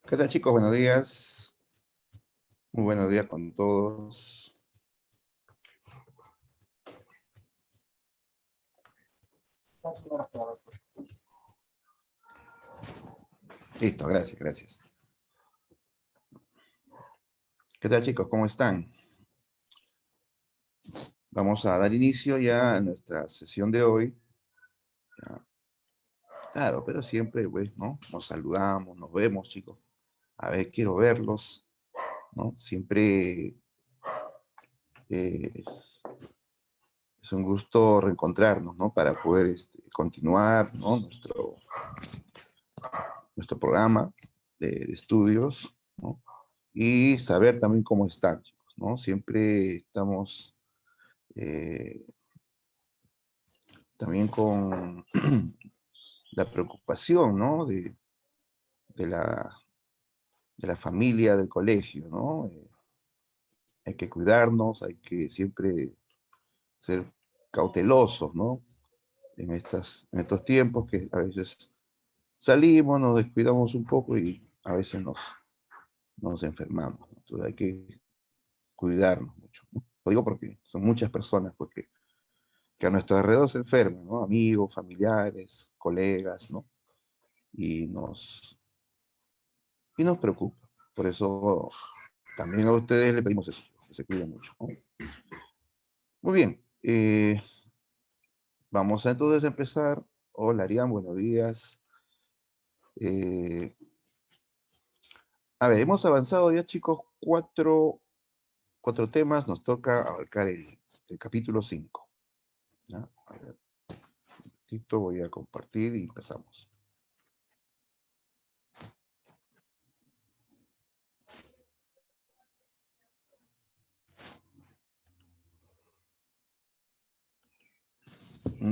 ¿Qué tal, chicos? Buenos días. Muy buenos días con todos. Listo, gracias, gracias. ¿Qué tal, chicos? ¿Cómo están? Vamos a dar inicio ya a nuestra sesión de hoy. Ya, claro, pero siempre, pues, ¿no? Nos saludamos, nos vemos, chicos. A ver, quiero verlos, ¿no? Siempre es un gusto reencontrarnos, ¿no? Para poder continuar, ¿no? Nuestro programa de estudios, ¿no? Y saber también cómo están, chicos, ¿no? Siempre estamos también con la preocupación, ¿no? De de la familia, del colegio, ¿no? Hay que cuidarnos, hay que siempre ser cautelosos, ¿no? En estos tiempos que a veces salimos, nos descuidamos un poco y a veces nos enfermamos, ¿no? Entonces hay que cuidarnos mucho, ¿no? Lo digo porque son muchas personas porque, que a nuestro alrededor se enferman, ¿no? Amigos, familiares, colegas, ¿no? Y nos preocupa. Por eso también a ustedes les pedimos eso, que se cuiden mucho, ¿no? Muy bien, vamos a entonces empezar. Hola, Arián, buenos días. Eh, a ver, hemos avanzado ya, chicos, cuatro temas. Nos toca abarcar el capítulo 5. ¿Ya? A ver, un momentito, voy a compartir y empezamos.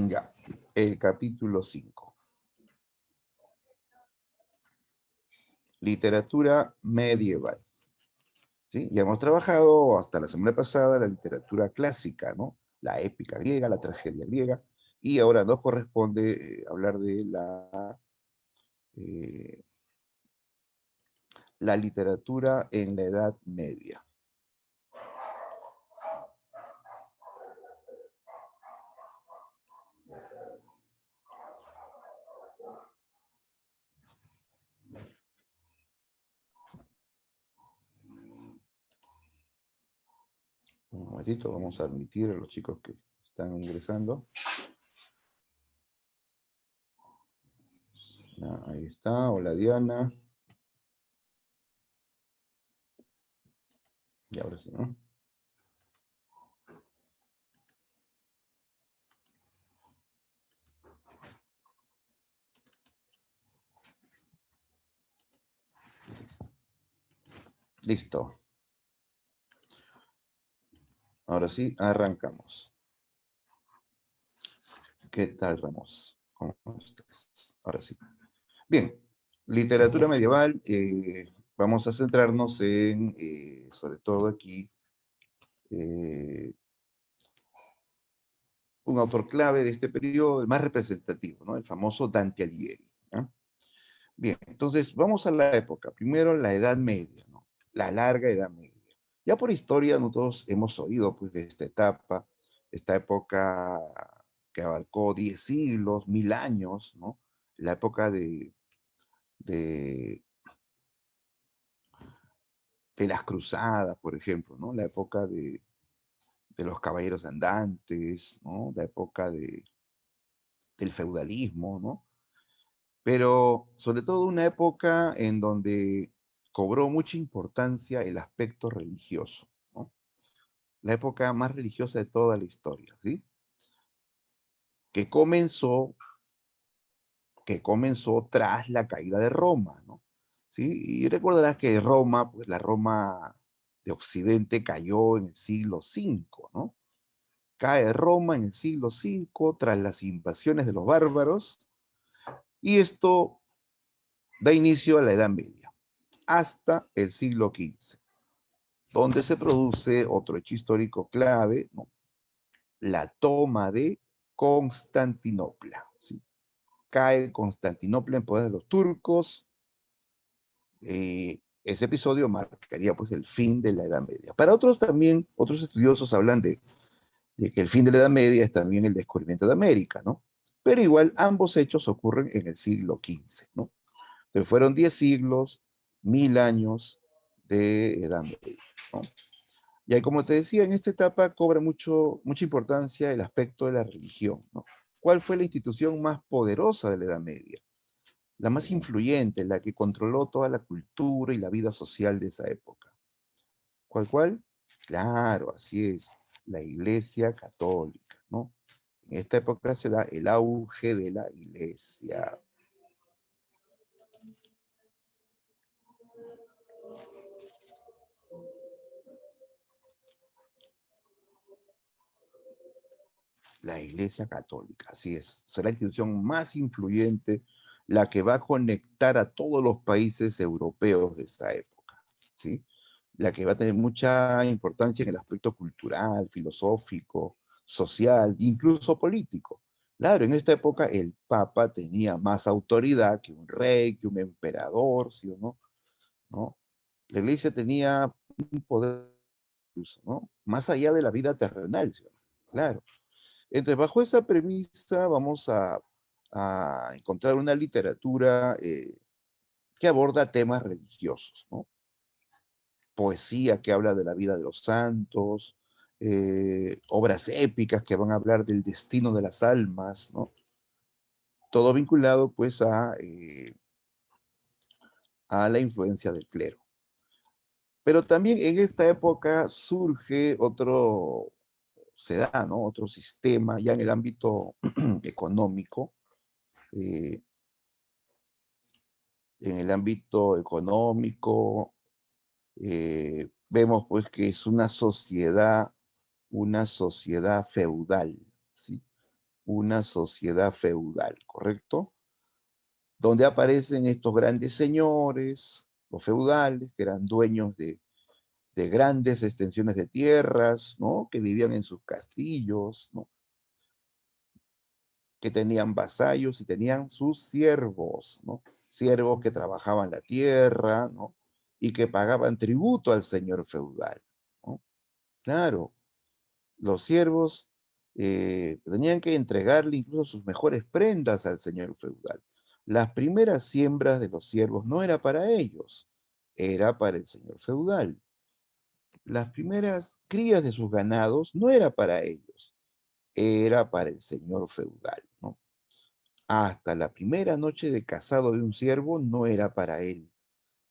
Ya, el capítulo 5. Literatura medieval. ¿Sí? Ya hemos trabajado hasta la semana pasada la literatura clásica, ¿no? La épica griega, la tragedia griega, y ahora nos corresponde hablar de eh, la literatura en la Edad Media. Un momentito, vamos a admitir a los chicos que están ingresando. Ahí está, hola Diana. Y ahora sí, ¿no? Listo. Ahora sí, arrancamos. ¿Qué tal, Ramos? ¿Cómo estás? Ahora sí. Bien, literatura medieval, vamos a centrarnos en, sobre todo aquí, eh, un autor clave de este periodo, el más representativo, ¿no? El famoso Dante Alighieri. ¿Ya? Bien, entonces vamos a la época. Primero la Edad Media, ¿no? La larga Edad Media. Ya por historia nosotros hemos oído pues, de esta época que abarcó 10 siglos, 1000 años, ¿no? La época de de las cruzadas, por ejemplo, ¿no? La época de los caballeros andantes, ¿no? La época del feudalismo, ¿no? Pero sobre todo una época en donde cobró mucha importancia el aspecto religioso, ¿no? La época más religiosa de toda la historia, ¿sí? Que comenzó, que comenzó tras la caída de Roma, ¿no? ¿Sí? Y recordarás que Roma, pues la Roma de Occidente cayó en el siglo V, ¿no? Cae Roma en el siglo V tras las invasiones de los bárbaros y esto da inicio a la Edad Media hasta el siglo XV, donde se produce otro hecho histórico clave, ¿no? La toma de Constantinopla. ¿Sí? Cae Constantinopla en poder de los turcos ese episodio marcaría pues el fin de la Edad Media. Para otros también, otros estudiosos hablan de que el fin de la Edad Media es también el descubrimiento de América, ¿no? Pero igual ambos hechos ocurren en el siglo XV, ¿no? Entonces fueron 10 siglos, 1000 años de Edad Media, ¿no? Y ahí, como te decía, en esta etapa cobra mucha importancia el aspecto de la religión, ¿no? ¿Cuál fue la institución más poderosa de la Edad Media? La más influyente, la que controló toda la cultura y la vida social de esa época. ¿Cuál? Claro, así es, la Iglesia Católica, ¿no? En esta época se da el auge de la Iglesia. La Iglesia Católica, así es. Será la institución más influyente, la que va a conectar a todos los países europeos de esa época, ¿sí? La que va a tener mucha importancia en el aspecto cultural, filosófico, social, incluso político. Claro, en esta época el Papa tenía más autoridad que un rey, que un emperador, ¿sí o no? ¿No? La Iglesia tenía un poder, ¿no? Más allá de la vida terrenal, ¿sí o no? Claro. Entonces, bajo esa premisa vamos a encontrar una literatura que aborda temas religiosos, ¿no? Poesía que habla de la vida de los santos, obras épicas que van a hablar del destino de las almas, ¿no? Todo vinculado pues a la influencia del clero. Pero también en esta época surge se da, ¿no? Otro sistema ya en el ámbito económico, eh, en el ámbito económico, vemos pues que es una sociedad feudal, ¿sí? Una sociedad feudal, ¿correcto? Donde aparecen estos grandes señores, los feudales, que eran dueños de grandes extensiones de tierras, ¿no? Que vivían en sus castillos, ¿no? Que tenían vasallos y tenían sus siervos, ¿no? Siervos que trabajaban la tierra, ¿no? Y que pagaban tributo al señor feudal, ¿no? Claro, los siervos tenían que entregarle incluso sus mejores prendas al señor feudal. Las primeras siembras de los siervos no era para ellos, era para el señor feudal. Las primeras crías de sus ganados no era para ellos, era para el señor feudal, ¿no? Hasta la primera noche de casado de un siervo no era para él,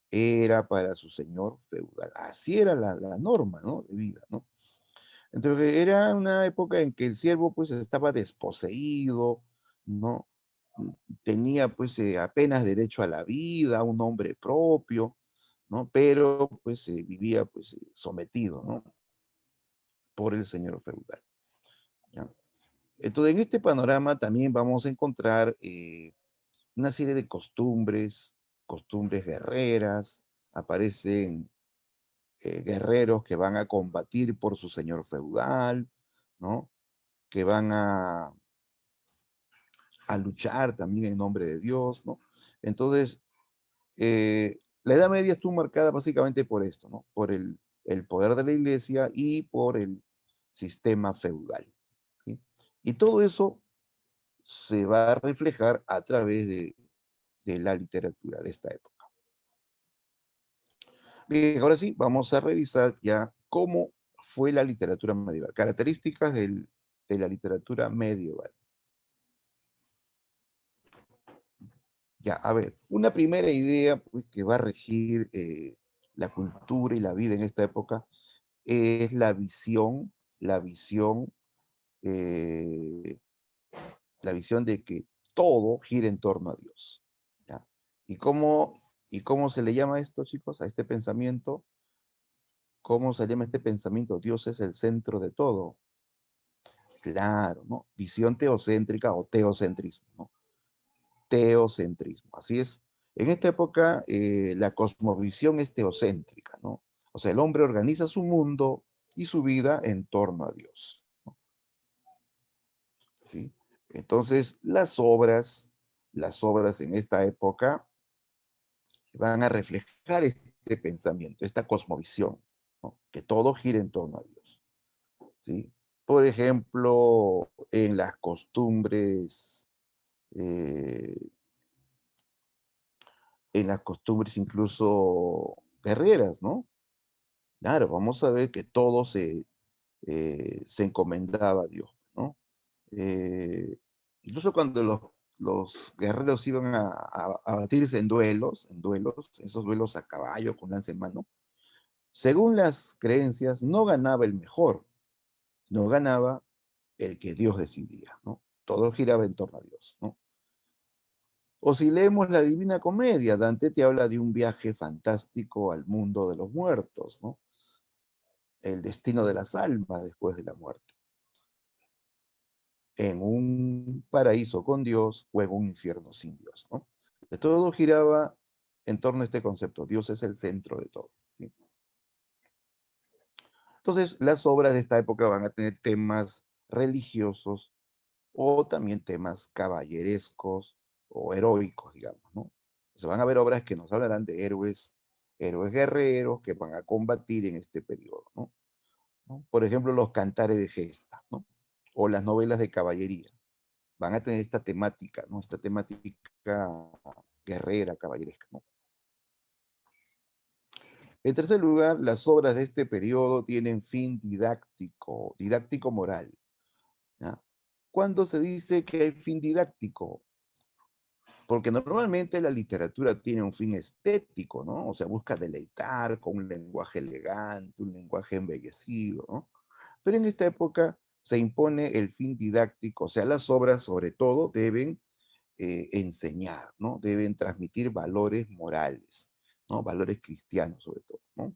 era para su señor feudal. Así era la norma, ¿no? De vida, ¿no? Entonces era una época en que el siervo pues estaba desposeído, ¿no? Tenía pues apenas derecho a la vida, a un nombre propio, ¿no? Pero pues vivía pues sometido, ¿no? Por el señor feudal, ¿ya? Entonces en este panorama también vamos a encontrar una serie de costumbres, costumbres guerreras, aparecen guerreros que van a combatir por su señor feudal, ¿no? Que van a luchar también en nombre de Dios, ¿no? Entonces, la Edad Media estuvo marcada básicamente por esto, ¿no? Por el poder de la iglesia y por el sistema feudal, ¿sí? Y todo eso se va a reflejar a través de la literatura de esta época. Bien, ahora sí, vamos a revisar ya cómo fue la literatura medieval, características de la literatura medieval. Ya, a ver, una primera idea pues, que va a regir la cultura y la vida en esta época es eh, la visión de que todo gira en torno a Dios. ¿Ya? ¿Y cómo se le llama esto, chicos, a este pensamiento? ¿Cómo se llama este pensamiento? Dios es el centro de todo. Claro, ¿no? Visión teocéntrica o teocentrismo, ¿no? Teocentrismo, así es. En esta época, la cosmovisión es teocéntrica, ¿no? O sea, el hombre organiza su mundo y su vida en torno a Dios, ¿no? ¿Sí? Entonces, las obras en esta época van a reflejar este pensamiento, esta cosmovisión, ¿no? Que todo gira en torno a Dios, ¿sí? Por ejemplo, eh, en las costumbres incluso guerreras, ¿no? Claro, vamos a ver que todo se encomendaba a Dios, ¿no? Eh, Incluso cuando los guerreros iban a batirse en duelos, esos duelos a caballo con lanza en mano, según las creencias, no ganaba el mejor, no ganaba el que Dios decidía, ¿no? Todo giraba en torno a Dios, ¿no? O si leemos la Divina Comedia, Dante te habla de un viaje fantástico al mundo de los muertos, ¿no? El destino de las almas después de la muerte, en un paraíso con Dios o en un infierno sin Dios, ¿no? De todo giraba en torno a este concepto, Dios es el centro de todo, ¿sí? Entonces, las obras de esta época van a tener temas religiosos o también temas caballerescos o heroicos, digamos, ¿no? O sea, van a haber obras que nos hablarán de héroes, héroes guerreros que van a combatir en este periodo, ¿no? ¿No? Por ejemplo, los cantares de gesta, ¿no? O las novelas de caballería. Van a tener esta temática, ¿no? Esta temática guerrera, caballeresca, ¿no? En tercer lugar, las obras de este periodo tienen fin didáctico, didáctico moral, ¿ya? ¿Cuándo se dice que hay fin didáctico? Porque normalmente la literatura tiene un fin estético, ¿no? O sea, busca deleitar con un lenguaje elegante, un lenguaje embellecido, ¿no? Pero en esta época se impone el fin didáctico, o sea, las obras sobre todo deben enseñar, ¿no? Deben transmitir valores morales, ¿no? Valores cristianos sobre todo, ¿no?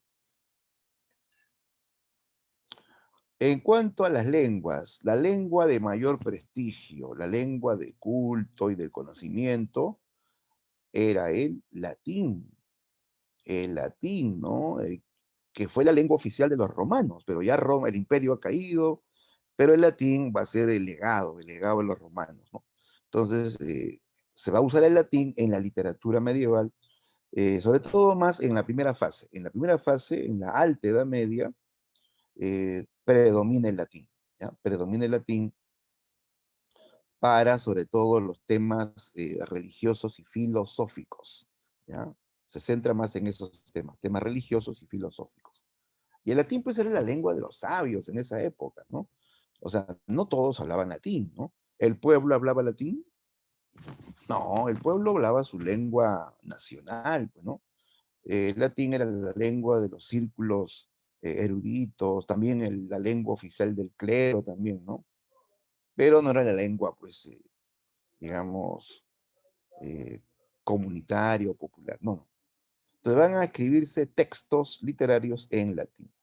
En cuanto a las lenguas, la lengua de mayor prestigio, la lengua de culto y de conocimiento, era el latín, ¿no? Que fue la lengua oficial de los romanos, pero ya Roma, el imperio ha caído, pero el latín va a ser el legado de los romanos, ¿no? Entonces, se va a usar el latín en la literatura medieval, sobre todo más en la primera fase. En la primera fase, en la alta Edad Media, predomina el latín, ¿ya? Predomina el latín para, sobre todo, los temas religiosos y filosóficos, ¿ya? Se centra más en esos temas, temas religiosos y filosóficos. Y el latín pues era la lengua de los sabios en esa época, ¿no? O sea, no todos hablaban latín, ¿no? ¿El pueblo hablaba latín? No, el pueblo hablaba su lengua nacional, pues, ¿no? El latín era la lengua de los círculos eruditos, también la lengua oficial del clero también, ¿no? Pero no era la lengua, pues, digamos, eh, comunitaria o popular, no. Entonces van a escribirse textos literarios en latín.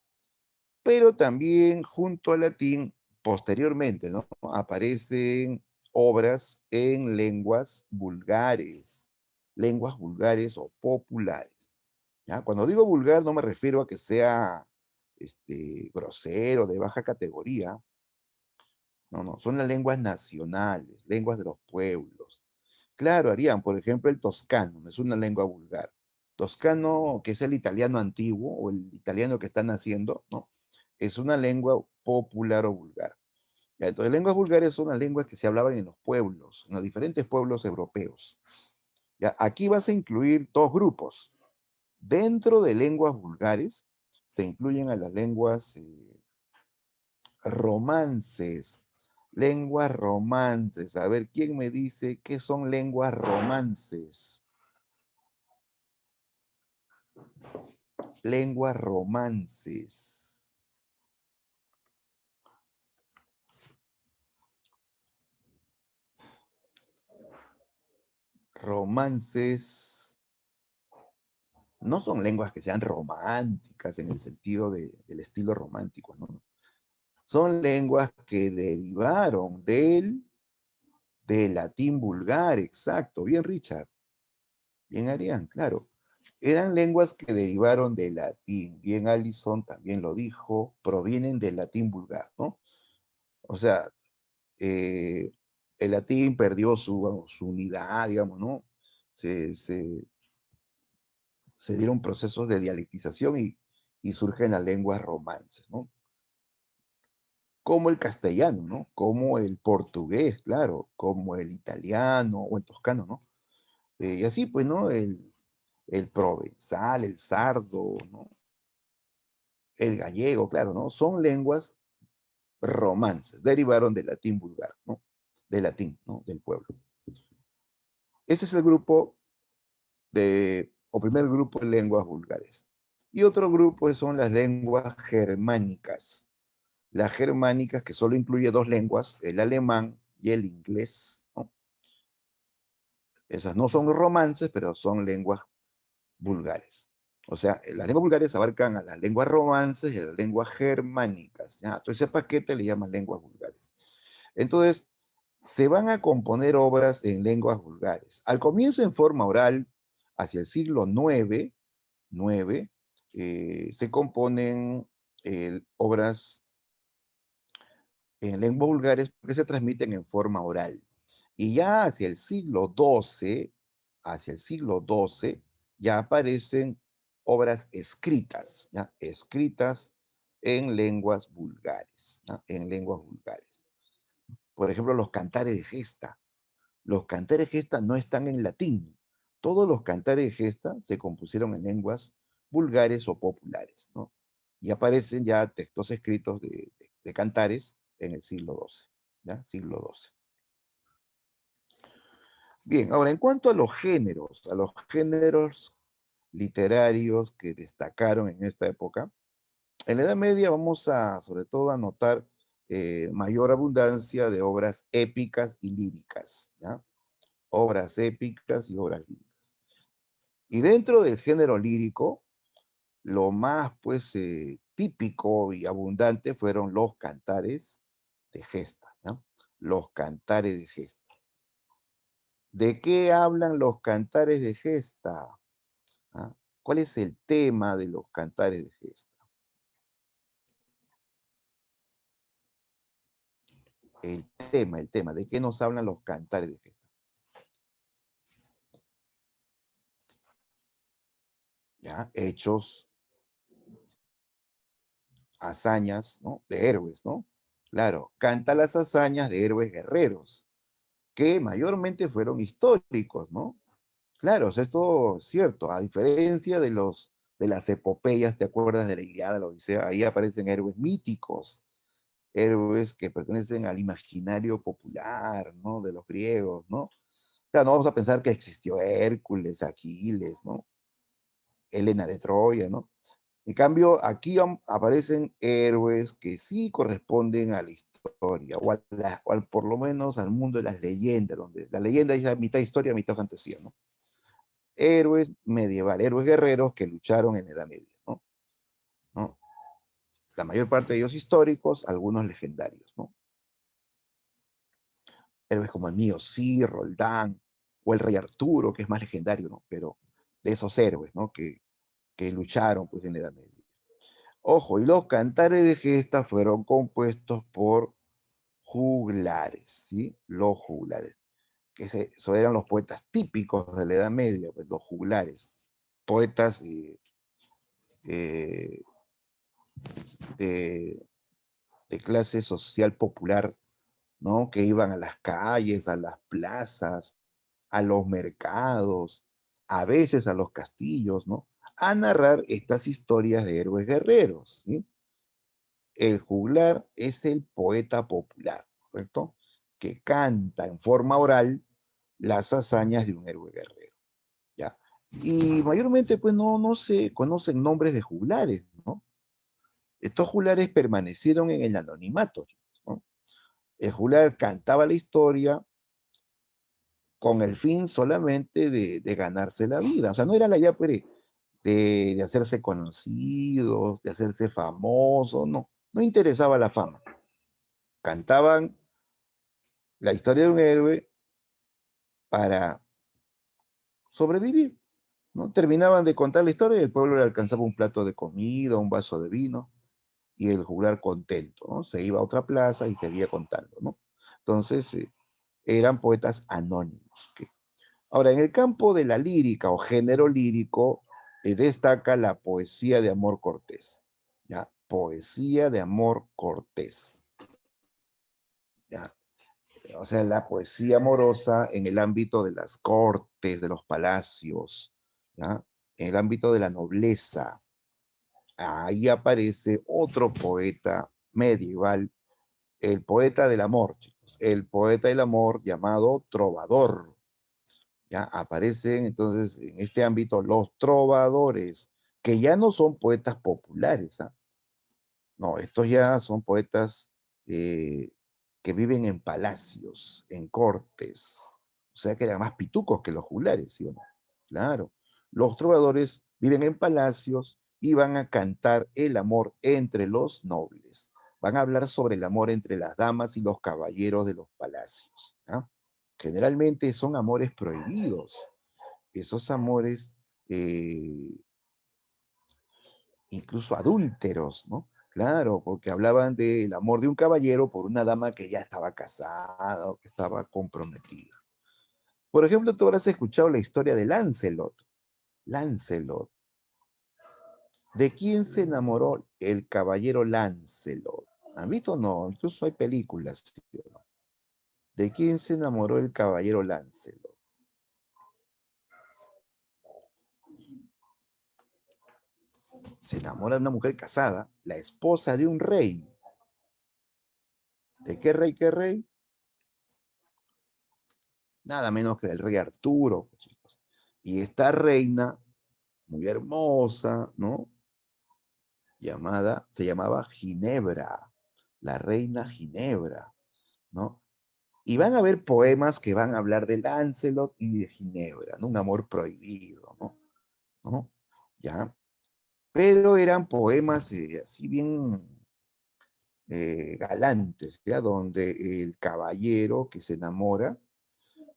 Pero también junto al latín, posteriormente, ¿no? Aparecen obras en lenguas vulgares o populares, ¿ya? Cuando digo vulgar no me refiero a que sea grosero, de baja categoría, no, no, son las lenguas nacionales, lenguas de los pueblos. Claro, harían, por ejemplo, el toscano, no es una lengua vulgar. Toscano, que es el italiano antiguo o el italiano que están haciendo, ¿no? Es una lengua popular o vulgar. Ya, entonces, lenguas vulgares son las lenguas que se hablaban en los pueblos, en los diferentes pueblos europeos. Ya, aquí vas a incluir dos grupos. Dentro de lenguas vulgares se incluyen a las lenguas romances. Lenguas romances. A ver, ¿quién me dice qué son lenguas romances? Lenguas romances. Romances no son lenguas que sean románticas en el sentido del estilo romántico, ¿no? Son lenguas que derivaron del latín vulgar, exacto. Bien, Richard. Bien, Arián, claro. Eran lenguas que derivaron del latín. Bien, Allison también lo dijo, provienen del latín vulgar, ¿no? O sea, eh, el latín perdió su unidad, digamos, ¿no? Se se dieron procesos de dialectización y surgen las lenguas romances, ¿no? Como el castellano, ¿no? Como el portugués, claro, como el italiano o el toscano, ¿no? Y así, pues, ¿no? El provenzal, el sardo, ¿no? El gallego, claro, ¿no? Son lenguas romances, derivaron del latín vulgar, ¿no? Del latín, ¿no? Del pueblo. Ese es el grupo o primer grupo de lenguas vulgares. Y otro grupo son las lenguas germánicas. Las germánicas, que solo incluye dos lenguas, el alemán y el inglés, ¿no? Esas no son romances, pero son lenguas vulgares. O sea, las lenguas vulgares abarcan a las lenguas romances y a las lenguas germánicas, ¿ya? Entonces, ese paquete le llaman lenguas vulgares. Entonces, se van a componer obras en lenguas vulgares. Al comienzo en forma oral, hacia el siglo IX, se componen obras en lenguas vulgares que se transmiten en forma oral. Y ya hacia el siglo XII, ya aparecen obras escritas, ¿ya? Escritas en lenguas vulgares, ¿ya? En lenguas vulgares. Por ejemplo, los cantares de gesta. Los cantares de gesta no están en latín. Todos los cantares de gesta se compusieron en lenguas vulgares o populares, ¿no? Y aparecen ya textos escritos de cantares en el siglo XII, ¿ya? Siglo XII. Bien, ahora en cuanto a los géneros literarios que destacaron en esta época, en la Edad Media vamos a, sobre todo, a notar mayor abundancia de obras épicas y líricas, ¿ya? Obras épicas y obras líricas. Y dentro del género lírico, lo más, pues, típico y abundante fueron los cantares de gesta, ¿no? Los cantares de gesta. ¿De qué hablan los cantares de gesta? ¿Ah? ¿Cuál es el tema de los cantares de gesta? ¿de qué nos hablan los cantares de gesta? ¿Ya? Hechos, hazañas, ¿no? De héroes, ¿no? Claro, canta las hazañas de héroes guerreros, que mayormente fueron históricos, ¿no? Claro, o sea, esto es cierto, a diferencia de las epopeyas, ¿te acuerdas de la Ilíada, la Odisea? Ahí aparecen héroes míticos, héroes que pertenecen al imaginario popular, ¿no? De los griegos, ¿no? O sea, no vamos a pensar que existió Hércules, Aquiles, ¿no? Helena de Troya, ¿no? En cambio, aquí aparecen héroes que sí corresponden a la historia, por lo menos al mundo de las leyendas, donde la leyenda es mitad historia, mitad fantasía, ¿no? Héroes medievales, héroes guerreros que lucharon en la Edad Media, ¿no? ¿No? La mayor parte de ellos históricos, algunos legendarios, ¿no? Héroes como el mío, sí, Roldán, o el rey Arturo, que es más legendario, ¿no? Pero de esos héroes, ¿no? Que lucharon, pues, en la Edad Media. Ojo, y los cantares de gesta fueron compuestos por juglares, ¿sí? Los juglares, eso eran los poetas típicos de la Edad Media, pues, los juglares, poetas eh, de, de clase social popular, ¿no? Que iban a las calles, a las plazas, a los mercados, a veces a los castillos, ¿no? A narrar estas historias de héroes guerreros, ¿sí? El juglar es el poeta popular, ¿correcto? Que canta en forma oral las hazañas de un héroe guerrero, ¿ya? Y mayormente, pues, no se conocen nombres de juglares, ¿no? Estos juglares permanecieron en el anonimato, ¿no? El juglar cantaba la historia con el fin solamente de ganarse la vida. O sea, no era la idea, pues, de hacerse conocidos, de hacerse famosos, no. No interesaba la fama. Cantaban la historia de un héroe para sobrevivir, ¿no? Terminaban de contar la historia y el pueblo le alcanzaba un plato de comida, un vaso de vino, y el juglar contento, ¿no? Se iba a otra plaza y seguía contando, ¿no? Entonces, eran poetas anónimos. Ahora, en el campo de la lírica o género lírico, destaca la poesía de amor cortés. ¿Ya? Poesía de amor cortés. ¿Ya? O sea, la poesía amorosa en el ámbito de las cortes, de los palacios, ¿ya? En el ámbito de la nobleza. Ahí aparece otro poeta medieval, el poeta del amor, chicos, el poeta del amor llamado trovador. Ya aparecen entonces en este ámbito los trovadores, que ya no son poetas populares, ¿ah? No, estos ya son poetas eh, que viven en palacios, en cortes, o sea que eran más pitucos que los juglares, ¿sí o no? Claro, los trovadores viven en palacios y van a cantar el amor entre los nobles. Van a hablar sobre el amor entre las damas y los caballeros de los palacios, ¿ah? Generalmente son amores prohibidos. Esos amores eh, incluso adúlteros, ¿no? Claro, porque hablaban del amor de un caballero por una dama que ya estaba casada o que estaba comprometida. Por ejemplo, tú habrás escuchado la historia de Lancelot. Lancelot. ¿De quién se enamoró el caballero Lancelot? ¿Han visto? No, incluso hay películas, ¿sí o no? ¿De quién se enamoró el caballero Lancelot? Se enamora de una mujer casada, la esposa de un rey. ¿De qué rey? ¿Qué rey? Nada menos que del rey Arturo, pues, chicos. Y esta reina, muy hermosa, ¿no? Se llamaba Ginebra, la reina Ginebra, ¿no? Y van a haber poemas que van a hablar de Lancelot y de Ginebra, ¿no? Un amor prohibido, ¿no? ¿No? ¿Ya? Pero eran poemas así bien galantes, ¿ya? Donde el caballero que se enamora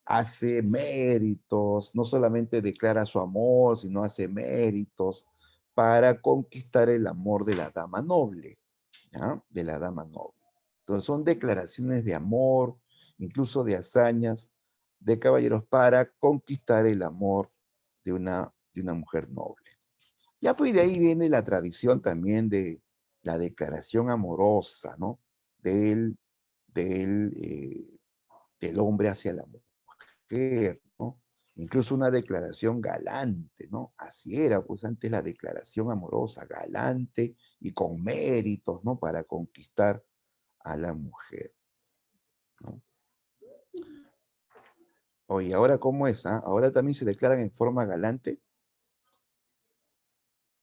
hace méritos, no solamente declara su amor, sino hace méritos para conquistar el amor de la dama noble, ¿ya? De la dama noble. Entonces son declaraciones de amor, incluso de hazañas de caballeros para conquistar el amor de una mujer noble. Ya pues de ahí viene la tradición también de la declaración amorosa, ¿no? Del, del, del hombre hacia la mujer, ¿no? Incluso una declaración galante, ¿no? Así era, pues antes la declaración amorosa, galante y con méritos, ¿no? Para conquistar a la mujer, ¿no? Oye, ¿ahora cómo es? ¿Ah? ¿Ahora también se declaran en forma galante?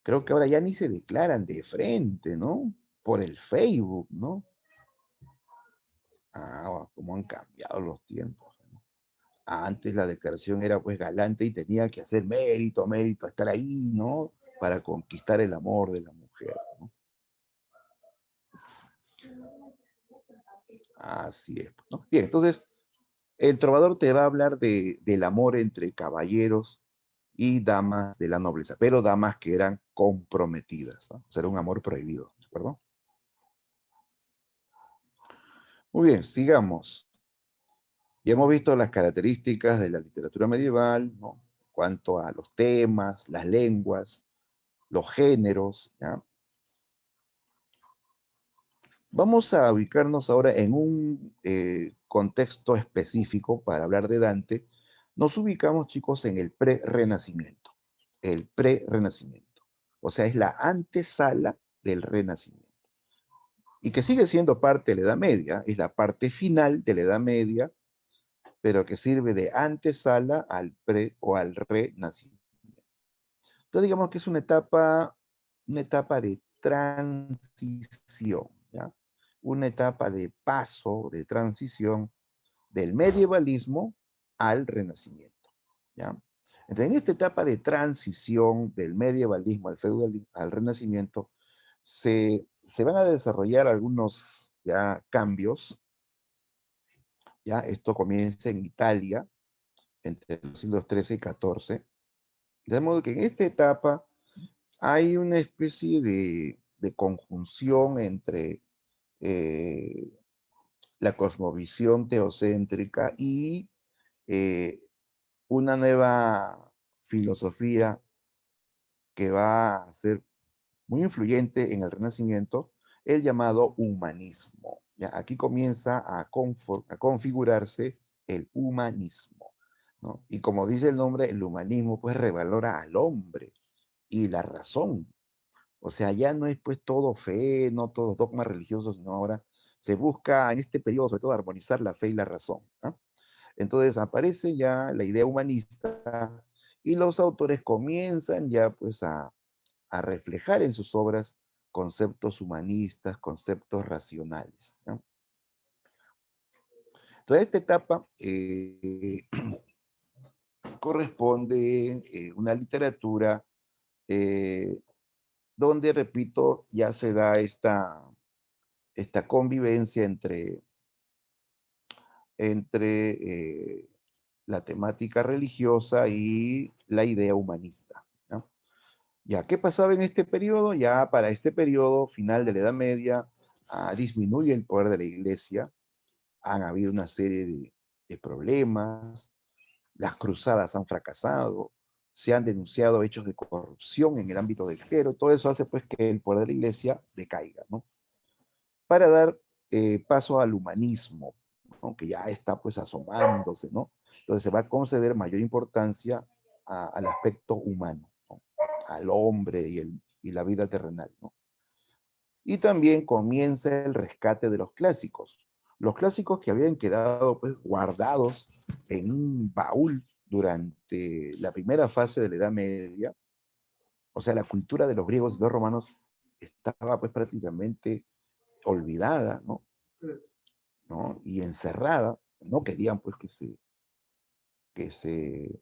Creo que ahora ya ni se declaran de frente, ¿no? Por el Facebook, ¿no? Ah, cómo han cambiado los tiempos, ¿no? Antes la declaración era pues galante y tenía que hacer mérito, mérito, estar ahí, ¿no? Para conquistar el amor de la mujer, ¿no? Así es, ¿no? Bien, entonces el trovador te va a hablar del amor entre caballeros y damas de la nobleza, pero damas que eran comprometidas, ¿no? O sea, era un amor prohibido, ¿de acuerdo? Muy bien, sigamos. Ya hemos visto las características de la literatura medieval, ¿no? En cuanto a los temas, las lenguas, los géneros, ¿ya? Vamos a ubicarnos ahora en un contexto específico para hablar de Dante. Nos ubicamos, chicos, en el pre-renacimiento. El pre-renacimiento. O sea, es la antesala del renacimiento. Y que sigue siendo parte de la Edad Media, es la parte final de la Edad Media, pero que sirve de antesala al pre o al renacimiento. Entonces, digamos que es una etapa de transición, ¿ya? Una etapa de paso, de transición del medievalismo al renacimiento, ¿ya? Entonces, en esta etapa de transición del medievalismo al feudalismo, al renacimiento, se van a desarrollar algunos ya cambios, ¿ya? Esto comienza en Italia entre los siglos XIII y XIV, de modo que en esta etapa hay una especie de conjunción entre eh, la cosmovisión teocéntrica y eh, una nueva filosofía que va a ser muy influyente en el Renacimiento, el llamado humanismo. ¿Ya? Aquí comienza a configurarse el humanismo, ¿no? Y como dice el nombre, el humanismo pues revalora al hombre y la razón. O sea, ya no es pues todo fe, no todos dogmas religiosos, sino ahora se busca en este periodo sobre todo armonizar la fe y la razón, ¿no? Entonces aparece ya la idea humanista y los autores comienzan ya pues a reflejar en sus obras conceptos humanistas, conceptos racionales, ¿no? Toda esta etapa corresponde una literatura eh, donde, repito, ya se da esta convivencia entre la temática religiosa y la idea humanista, ¿no? Ya, ¿qué pasaba en este periodo? Ya para este periodo final de la Edad Media, disminuye el poder de la Iglesia, han habido una serie de problemas, las cruzadas han fracasado, se han denunciado hechos de corrupción en el ámbito del clero, todo eso hace pues que el poder de la Iglesia decaiga, ¿no? Para dar paso al humanismo, ¿no? Que ya está pues asomándose, ¿no? Entonces se va a conceder mayor importancia al aspecto humano, ¿no? Al hombre y la vida terrenal, ¿no? Y también comienza el rescate de los clásicos que habían quedado pues guardados en un baúl durante la primera fase de la Edad Media. O sea, la cultura de los griegos y los romanos estaba pues prácticamente olvidada, ¿no? ¿No? Y encerrada, no querían pues que se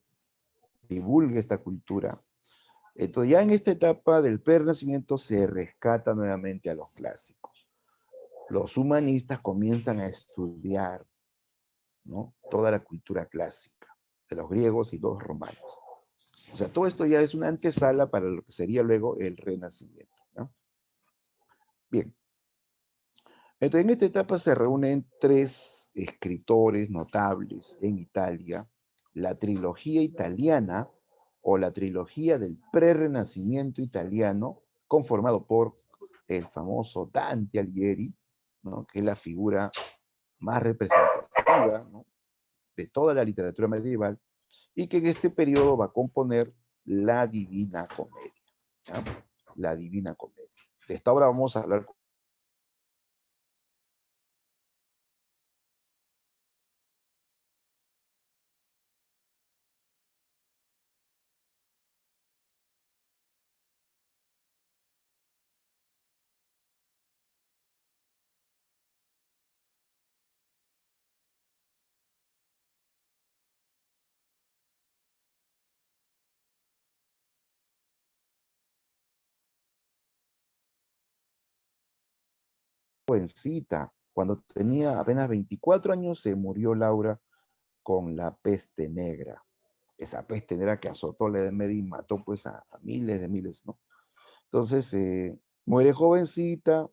divulgue esta cultura. Entonces ya en esta etapa del Renacimiento se rescata nuevamente a los clásicos. Los humanistas comienzan a estudiar, ¿no? Toda la cultura clásica de los griegos y los romanos. O sea, todo esto ya es una antesala para lo que sería luego el Renacimiento, ¿no? Bien, entonces en esta etapa se reúnen tres escritores notables en Italia, la trilogía italiana o la trilogía del prerrenacimiento italiano, conformado por el famoso Dante Alighieri, ¿no? Que es la figura más representativa, ¿no? De toda la literatura medieval, y que en este periodo va a componer la Divina Comedia, ¿ya? La Divina Comedia. De esta obra vamos a hablar jovencita, cuando tenía apenas 24 años, se murió Laura con la peste negra. Esa peste negra que azotó la Edad Media y mató pues a miles, ¿no? Entonces, muere jovencita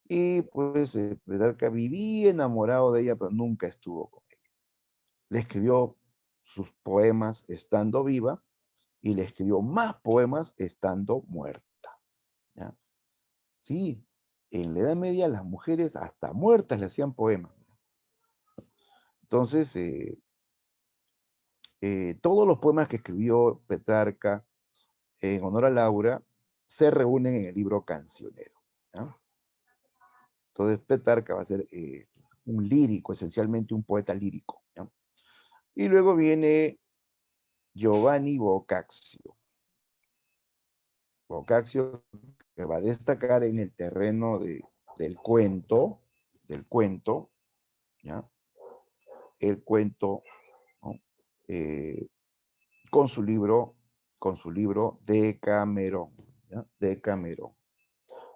y pues Petrarca vivía enamorado de ella, pero nunca estuvo con ella. Le escribió sus poemas estando viva y le escribió más poemas estando muerta, ¿ya? Sí, en la Edad Media las mujeres hasta muertas le hacían poemas. Entonces, todos los poemas que escribió Petrarca en honor a Laura se reúnen en el libro Cancionero, ¿ya? Entonces, Petrarca va a ser un lírico, esencialmente un poeta lírico, ¿ya? Y luego viene Giovanni Boccaccio. Boccaccio que va a destacar en el terreno del cuento, ¿ya? El cuento, ¿no? Eh, con su libro, Decamerón, ¿ya? Decamerón,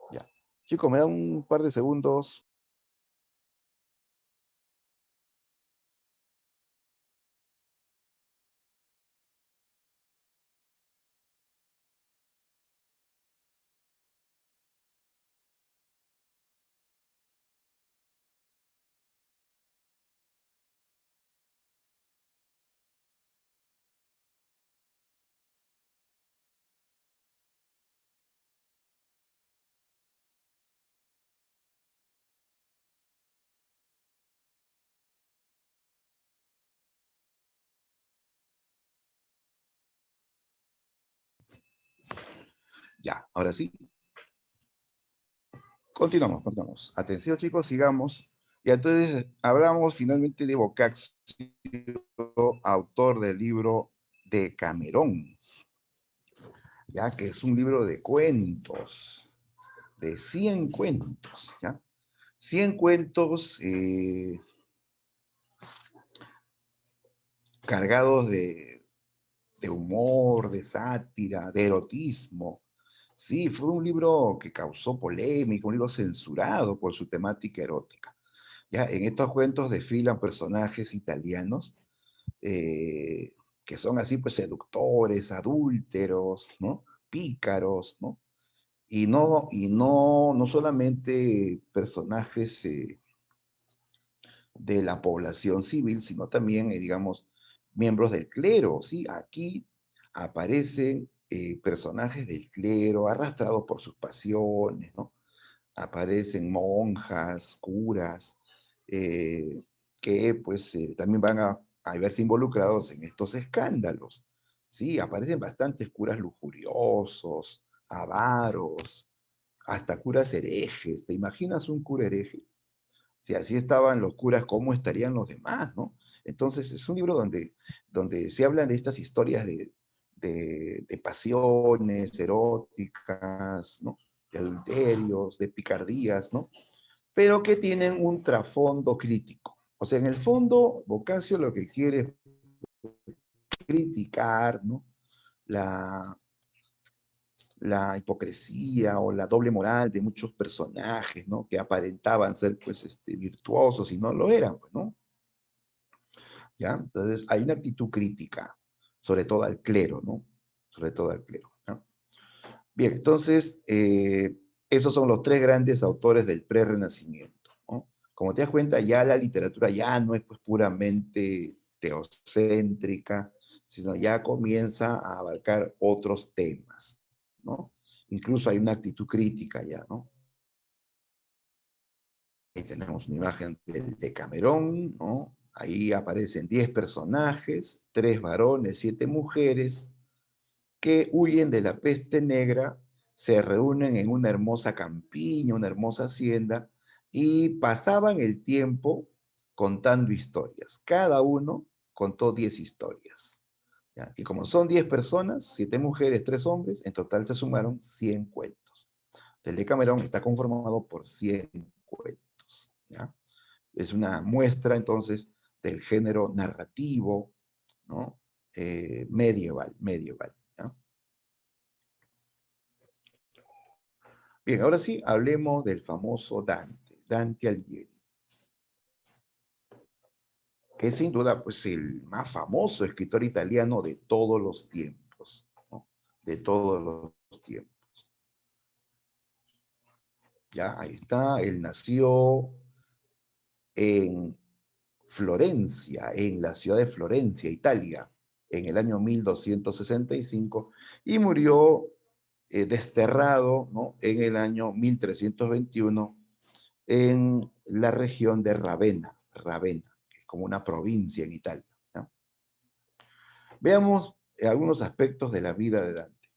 ya. Chicos, me dan un par de segundos. Ya, ahora sí. Continuamos. Atención, chicos, sigamos. Y entonces hablamos finalmente de Boccaccio, autor del libro de Camerón, ya que es un libro de cuentos, de 100 cuentos, ¿ya? 100 cuentos cargados de humor, de sátira, de erotismo. Sí, fue un libro que causó polémica, un libro censurado por su temática erótica. Ya, en estos cuentos desfilan personajes italianos que son así, pues, seductores, adúlteros, ¿no? Pícaros, ¿no? No solamente personajes de la población civil, sino también, digamos, miembros del clero, ¿sí? Aquí aparecen personajes del clero arrastrados por sus pasiones, ¿no? Aparecen monjas, curas, eh, que pues también van a verse involucrados en estos escándalos. Sí, aparecen bastantes curas lujuriosos, avaros, hasta curas herejes. ¿Te imaginas un cura hereje? Si así estaban los curas, ¿cómo estarían los demás, no? Entonces, es un libro donde se hablan de estas historias de pasiones eróticas, ¿no? De adulterios, de picardías, ¿no? Pero que tienen un trasfondo crítico. O sea, en el fondo, Boccaccio lo que quiere es criticar, ¿no? La, la hipocresía o la doble moral de muchos personajes, ¿no? Que aparentaban ser, pues, virtuosos y no lo eran, pues, ¿no? ¿Ya? Entonces, hay una actitud crítica, sobre todo al clero, ¿no? Sobre todo al clero, ¿no? Bien, entonces, esos son los tres grandes autores del prerrenacimiento, ¿no? Como te das cuenta, ya la literatura ya no es, pues, puramente teocéntrica, sino ya comienza a abarcar otros temas, ¿no? Incluso hay una actitud crítica ya, ¿no? Ahí tenemos una imagen del Decamerón, ¿no? Ahí aparecen 10 personajes, 3 varones, 7 mujeres, que huyen de la peste negra, se reúnen en una hermosa campiña, una hermosa hacienda, y pasaban el tiempo contando historias. Cada uno contó 10 historias. ¿Ya? Y como son 10 personas, 7 mujeres, 3 hombres, en total se sumaron 100 cuentos. El Decamerón está conformado por 100 cuentos. ¿Ya? Es una muestra entonces del género narrativo, ¿no? Medieval. ¿Ya? Bien, ahora sí, hablemos del famoso Dante Alighieri, que es sin duda, pues, el más famoso escritor italiano de todos los tiempos, ¿no? De todos los tiempos. Ya, ahí está, él nació en Florencia, en la ciudad de Florencia, Italia, en el año 1265, y murió desterrado, ¿no? En el año 1321 en la región de Ravenna, que es como una provincia en Italia, ¿no? Veamos algunos aspectos de la vida de Dante.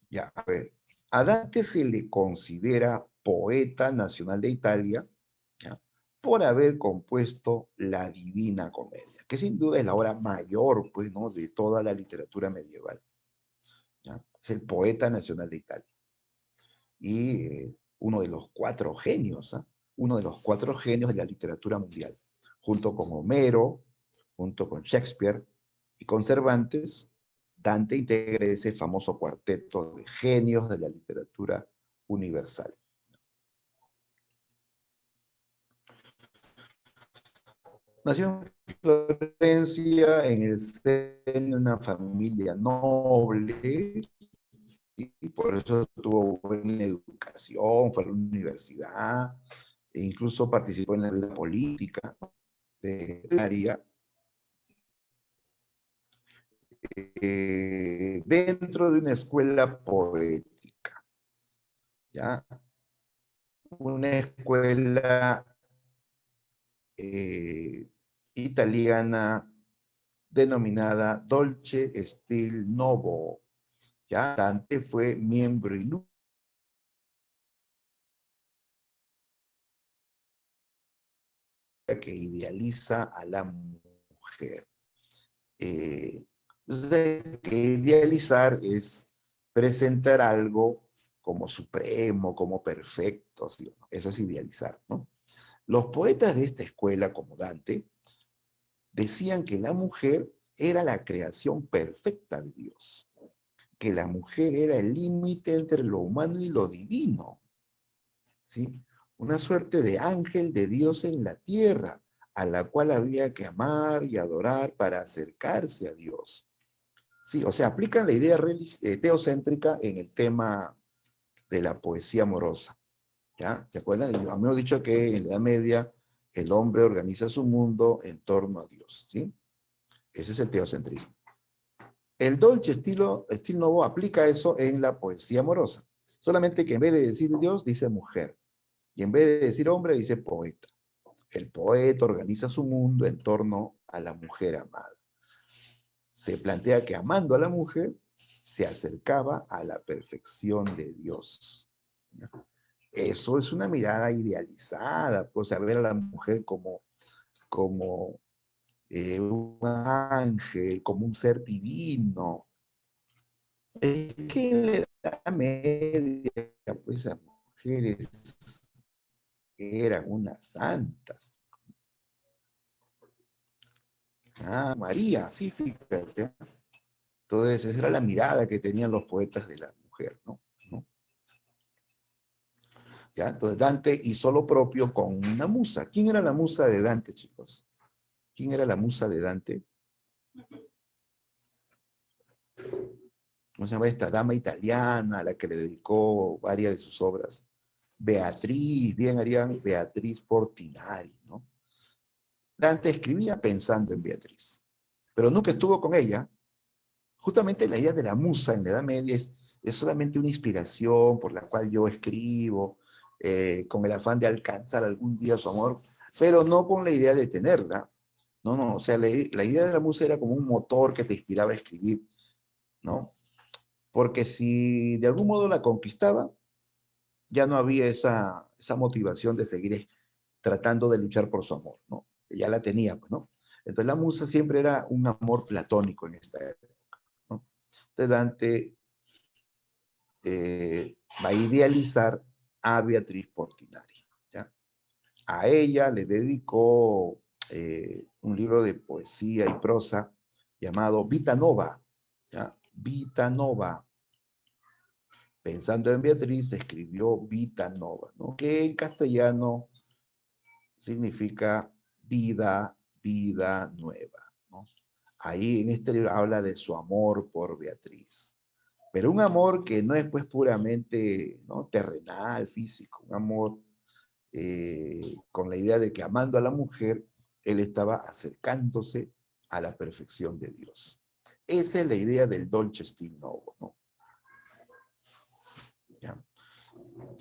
Ya, a ver, a Dante se le considera poeta nacional de Italia, ¿ya? Por haber compuesto la Divina Comedia, que sin duda es la obra mayor, pues, ¿no? De toda la literatura medieval, ¿ya? Es el poeta nacional de Italia. Y uno de los cuatro genios, ¿eh? Uno de los cuatro genios de la literatura mundial, junto con Homero, junto con Shakespeare y con Cervantes. Dante integra ese famoso cuarteto de genios de la literatura universal. Nació en Florencia en el seno de una familia noble y por eso tuvo buena educación, fue a la universidad, e incluso participó en la vida política de área, dentro de una escuela poética, ¿ya? Una escuela eh, italiana denominada Dolce Stil Novo. ¿Ya? Dante fue miembro ilustre que idealiza a la mujer. Entonces, que idealizar es presentar algo como supremo, como perfecto, ¿sí? Eso es idealizar, ¿no? Los poetas de esta escuela, como Dante, decían que la mujer era la creación perfecta de Dios, que la mujer era el límite entre lo humano y lo divino, ¿sí? Una suerte de ángel de Dios en la tierra, a la cual había que amar y adorar para acercarse a Dios. Sí, o sea, aplican la idea teocéntrica en el tema de la poesía amorosa. ¿Ya? ¿Se acuerdan? Y hemos dicho que en la Edad Media el hombre organiza su mundo en torno a Dios. ¿Sí? Ese es el teocentrismo. El Dolce Stil Novo aplica eso en la poesía amorosa. Solamente que en vez de decir Dios, dice mujer. Y en vez de decir hombre, dice poeta. El poeta organiza su mundo en torno a la mujer amada. Se plantea que amando a la mujer, se acercaba a la perfección de Dios. Eso es una mirada idealizada, pues a ver a la mujer como un ángel, como un ser divino. Es que en la Edad Media, pues las mujeres eran unas santas. Ah, María, sí, fíjate. Entonces, esa era la mirada que tenían los poetas de la mujer, ¿no? ¿Ya? Entonces, Dante hizo lo propio con una musa. ¿Quién era la musa de Dante, chicos? ¿Quién era la musa de Dante? ¿Cómo se llama esta dama italiana a la que le dedicó varias de sus obras? Beatriz, bien harían Beatriz Portinari, ¿no? Dante escribía pensando en Beatriz, pero nunca estuvo con ella. Justamente la idea de la musa en la Edad Media es solamente una inspiración por la cual yo escribo, con el afán de alcanzar algún día su amor, pero no con la idea de tenerla. No, no, o sea, la idea de la musa era como un motor que te inspiraba a escribir, ¿no? Porque si de algún modo la conquistaba, ya no había esa motivación de seguir tratando de luchar por su amor, ¿no? Ya la tenía, pues, ¿no? Entonces la musa siempre era un amor platónico en esta época, ¿no? Entonces Dante va a idealizar a Beatriz Portinari, ¿ya? A ella le dedicó un libro de poesía y prosa llamado Vita Nova, ¿ya? Vita Nova. Pensando en Beatriz, escribió Vita Nova, ¿no? Que en castellano significa vida, vida nueva, ¿no? Ahí en este libro habla de su amor por Beatriz. Pero un amor que no es pues puramente, ¿no?, terrenal, físico, un amor con la idea de que amando a la mujer, él estaba acercándose a la perfección de Dios. Esa es la idea del Dolce Stil Novo, ¿no? ¿Ya?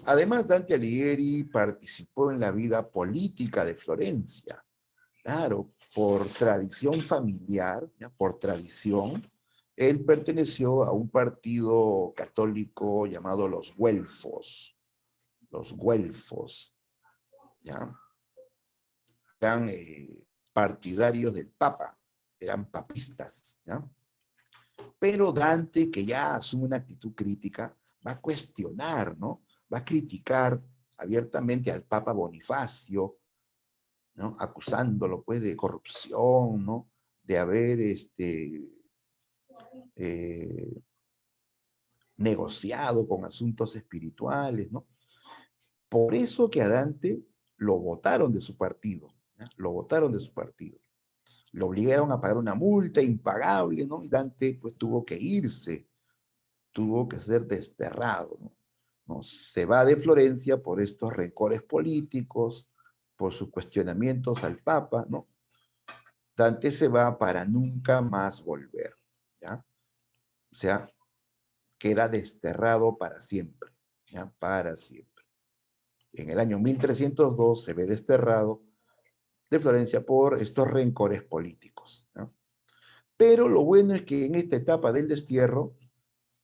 Además, Dante Alighieri participó en la vida política de Florencia. Claro, por tradición familiar, ¿ya?, por tradición, él perteneció a un partido católico llamado los Güelfos. Los Güelfos, ¿ya? Eran partidarios del Papa, eran papistas, ¿ya? Pero Dante, que ya asume una actitud crítica, va a cuestionar, ¿no? Va a criticar abiertamente al Papa Bonifacio, ¿no?, acusándolo pues de corrupción, ¿no?, de haber eh, negociado con asuntos espirituales, ¿no? Por eso que a Dante lo votaron de su partido, ¿ya? Lo votaron de su partido. Lo obligaron a pagar una multa impagable, ¿no? Y Dante pues tuvo que irse, tuvo que ser desterrado, ¿no? ¿No? Se va de Florencia por estos rencores políticos, por sus cuestionamientos al Papa, ¿no? Dante se va para nunca más volver, ¿ya? O sea, queda desterrado para siempre, ¿ya? Para siempre. En el año 1302 se ve desterrado de Florencia por estos rencores políticos, ¿ya? Pero lo bueno es que en esta etapa del destierro,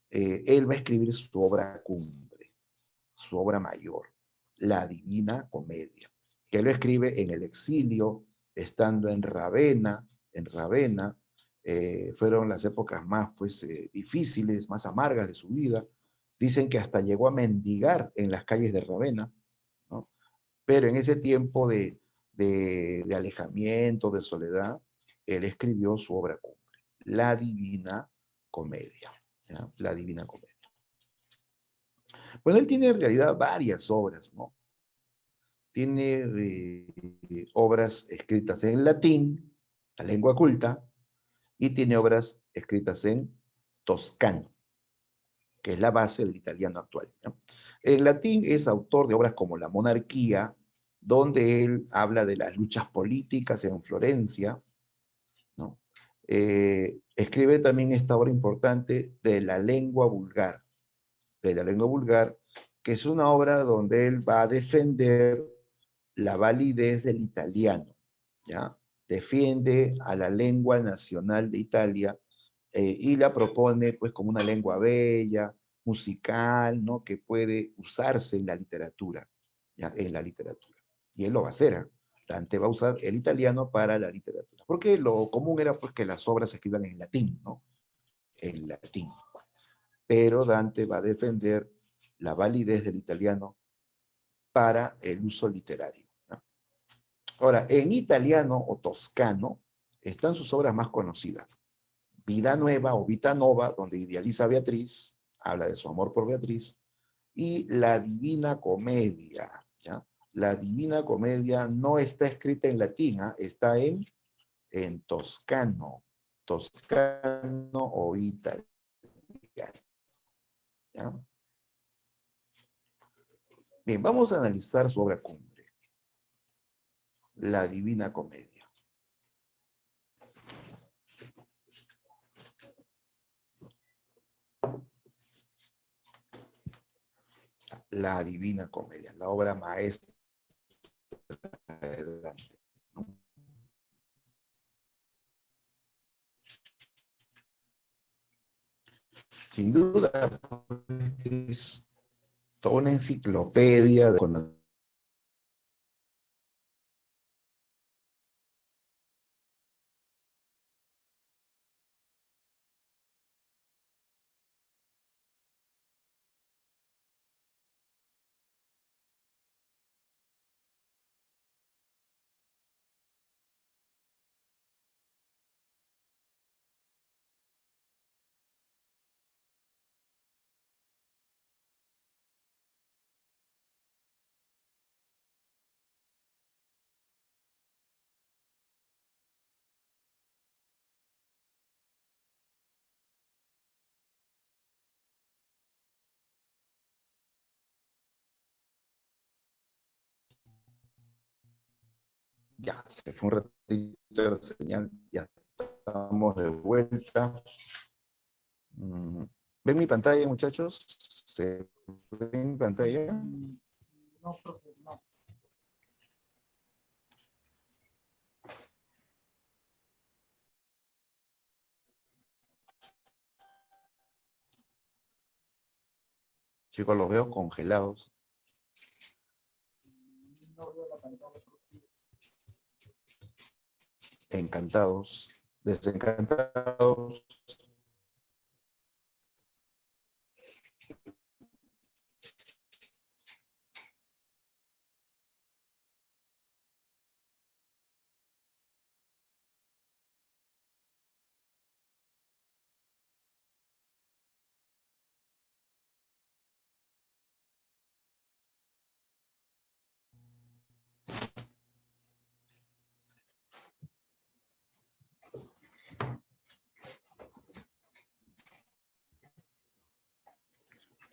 él va a escribir su obra cumbre, su obra mayor, la Divina Comedia, que lo escribe en el exilio, estando en Ravenna, fueron las épocas más pues, difíciles, más amargas de su vida. Dicen que hasta llegó a mendigar en las calles de Ravenna, ¿no? Pero en ese tiempo de alejamiento, de soledad, él escribió su obra cumbre, la Divina Comedia, ¿ya? La Divina Comedia. Bueno, él tiene en realidad varias obras, ¿no? Tiene obras escritas en latín, la lengua culta, y tiene obras escritas en toscano, que es la base del italiano actual, ¿no? En latín es autor de obras como La Monarquía, donde él habla de las luchas políticas en Florencia, ¿no? Escribe también esta obra importante de la lengua vulgar, que es una obra donde él va a defender la validez del italiano, ¿ya? Defiende a la lengua nacional de Italia y la propone pues como una lengua bella, musical, ¿no? Que puede usarse en la literatura, ¿ya? En la literatura. Y él lo va a hacer, ¿eh? Dante va a usar el italiano para la literatura, porque lo común era pues que las obras se escriban en latín, ¿no? En latín. Pero Dante va a defender la validez del italiano para el uso literario, ¿no? Ahora, en italiano o toscano están sus obras más conocidas. Vida Nueva o Vita Nova, donde idealiza a Beatriz, habla de su amor por Beatriz, y La Divina Comedia, ¿ya? La Divina Comedia no está escrita en latín, ¿eh? Está en toscano, toscano o italiano, ¿ya? Bien, vamos a analizar su obra cumbre, La Divina Comedia. La Divina Comedia, la obra maestra de Dante, ¿no? Sin duda, es toda una enciclopedia de conocimiento. Ya, se fue un ratito la señal, ya estamos de vuelta. ¿Ven mi pantalla, muchachos? ¿Se ve mi pantalla? No, profe, no. Chicos, los veo congelados, No veo la pantalla, profe. encantados, desencantados.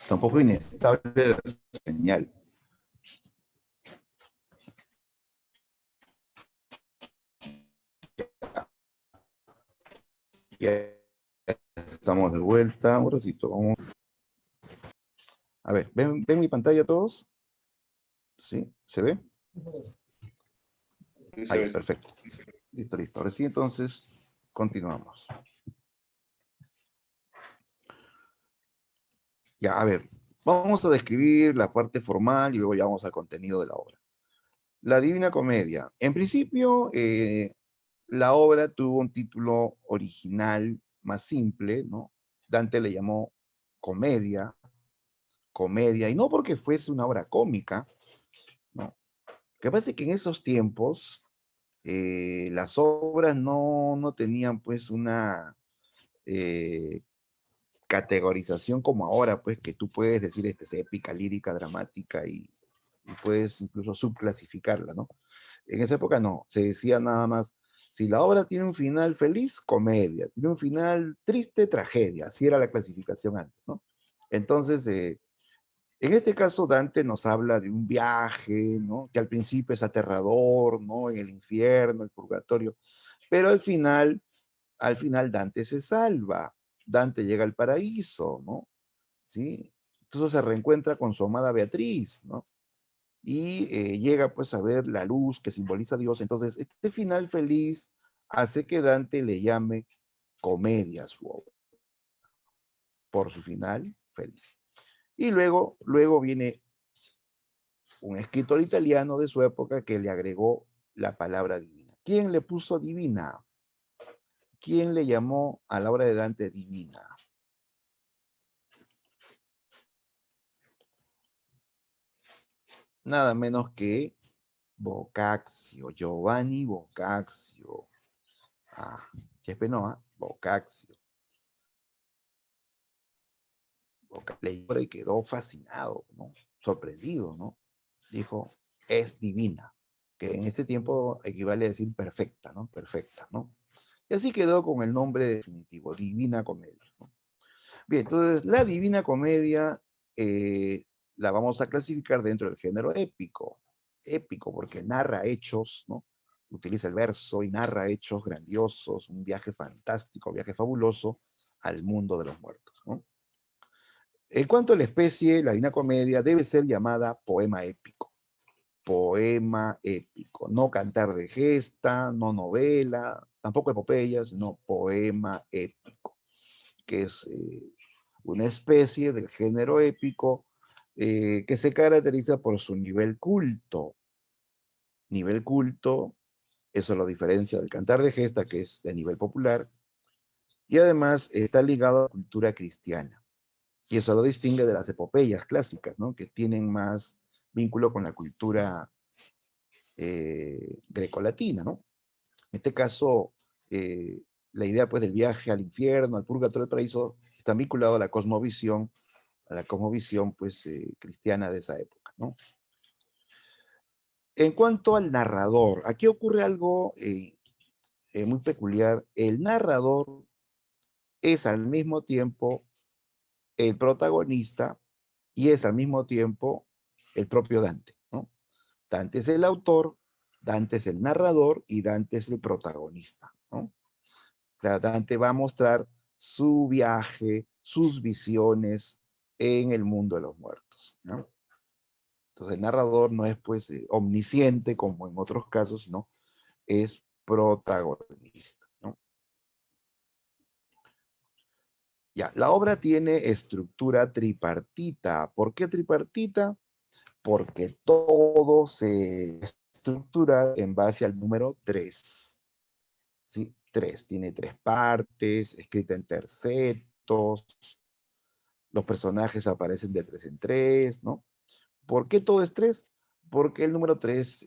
Tampoco inestable la señal. Ya estamos de vuelta. Un ratito, vamos. A ver, ¿ven mi pantalla todos? ¿Sí? ¿Se ve? Ahí, perfecto. Listo, listo. Ahora sí, entonces, continuamos. Ya, a ver, vamos a describir la parte formal y luego ya vamos al contenido de la obra. La Divina Comedia. En principio, la obra tuvo un título original más simple, ¿no? Dante le llamó comedia, comedia, y no porque fuese una obra cómica, ¿no? Lo que pasa es que en esos tiempos las obras no tenían pues una eh, categorización como ahora, pues que tú puedes decir es épica, lírica, dramática y puedes incluso subclasificarla, ¿no? En esa época no, se decía nada más, si la obra tiene un final feliz, comedia, tiene un final triste, tragedia, así era la clasificación antes, ¿no? Entonces, en este caso Dante nos habla de un viaje, ¿no? Que al principio es aterrador, ¿no? En el infierno, el purgatorio, pero al final Dante se salva, Dante llega al paraíso, ¿no? ¿Sí? Entonces se reencuentra con su amada Beatriz, ¿no? Y llega pues a ver la luz que simboliza a Dios. Entonces, este final feliz hace que Dante le llame comedia a su obra, por su final feliz. Y luego viene un escritor italiano de su época que le agregó la palabra divina. ¿Quién le puso divina? ¿Quién le llamó a la obra de Dante divina? Nada menos que Boccaccio, Giovanni Boccaccio. Ah, Chepe no, Boccaccio. Leyó y quedó fascinado, ¿no? Sorprendido, ¿no? Dijo, es divina, que en ese tiempo equivale a decir perfecta, ¿no? Perfecta, ¿no? Y así quedó con el nombre definitivo, Divina Comedia, ¿no? Bien, entonces la Divina Comedia la vamos a clasificar dentro del género épico, épico porque narra hechos, ¿no? Utiliza el verso y narra hechos grandiosos, un viaje fantástico, un viaje fabuloso al mundo de los muertos, ¿no? En cuanto a la especie, la Divina Comedia debe ser llamada poema épico. Poema épico. No cantar de gesta, no novela, tampoco epopeyas, no poema épico, que es una especie del género épico que se caracteriza por su nivel culto. Nivel culto, eso lo diferencia del cantar de gesta, que es de nivel popular, y además está ligado a la cultura cristiana. Y eso lo distingue de las epopeyas clásicas, ¿no? Que tienen más vínculo con la cultura grecolatina, ¿no? En este caso, la idea pues del viaje al infierno, al purgatorio, al paraíso, está vinculado a la cosmovisión pues cristiana de esa época, ¿no? En cuanto al narrador, aquí ocurre algo muy peculiar. El narrador es al mismo tiempo el protagonista y es al mismo tiempo el propio Dante, ¿no? Dante es el autor, Dante es el narrador y Dante es el protagonista, ¿no? O sea, Dante va a mostrar su viaje, sus visiones en el mundo de los muertos, ¿no? Entonces el narrador no es pues omnisciente como en otros casos, sino es protagonista, ¿no? Ya, la obra tiene estructura tripartita. ¿Por qué tripartita? Porque todo se estructura en base al número 3. ¿Sí? 3, tiene 3 partes, escrita en tercetos, los personajes aparecen de 3 en 3, ¿no? ¿Por qué todo es 3? Porque el número 3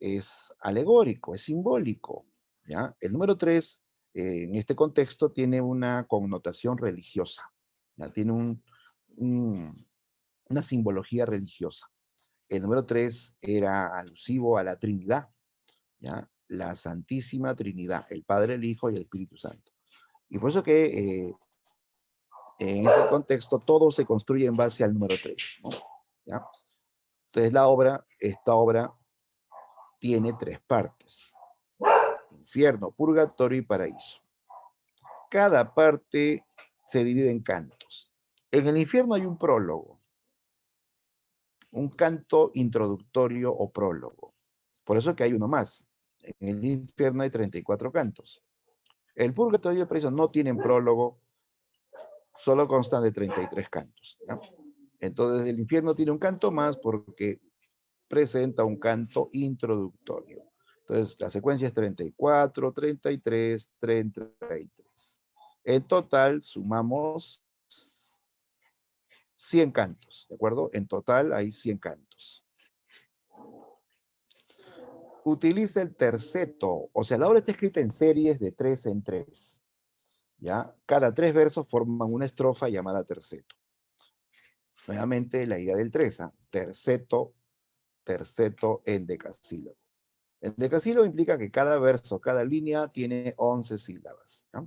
es alegórico, es simbólico, ¿ya? El número 3 en este contexto tiene una connotación religiosa, ¿ya? Tiene una simbología religiosa. El número 3 era alusivo a la Trinidad, ¿ya? La Santísima Trinidad, el Padre, el Hijo y el Espíritu Santo. Y por eso que en ese contexto todo se construye en base al número 3, ¿no? ¿Ya? Entonces esta obra tiene 3 partes: infierno, purgatorio y paraíso. Cada parte se divide en cantos. En el infierno hay un prólogo, un canto introductorio o prólogo. Por eso que hay uno más. En el infierno hay 34 cantos. El purgatorio y el paraíso no tienen prólogo, solo constan de 33 cantos, ¿ya? Entonces el infierno tiene un canto más porque presenta un canto introductorio. Entonces la secuencia es 34, 33, 33. En total sumamos 100 cantos, ¿de acuerdo? En total hay 100 cantos. Utiliza el terceto, o sea, la obra está escrita en series de 3 en 3. ¿Ya? Cada 3 versos forman una estrofa llamada terceto. Nuevamente la idea del 3, terceto, terceto en decasílabo. El decasílabo implica que cada verso, cada línea tiene 11 sílabas. ¿Ya?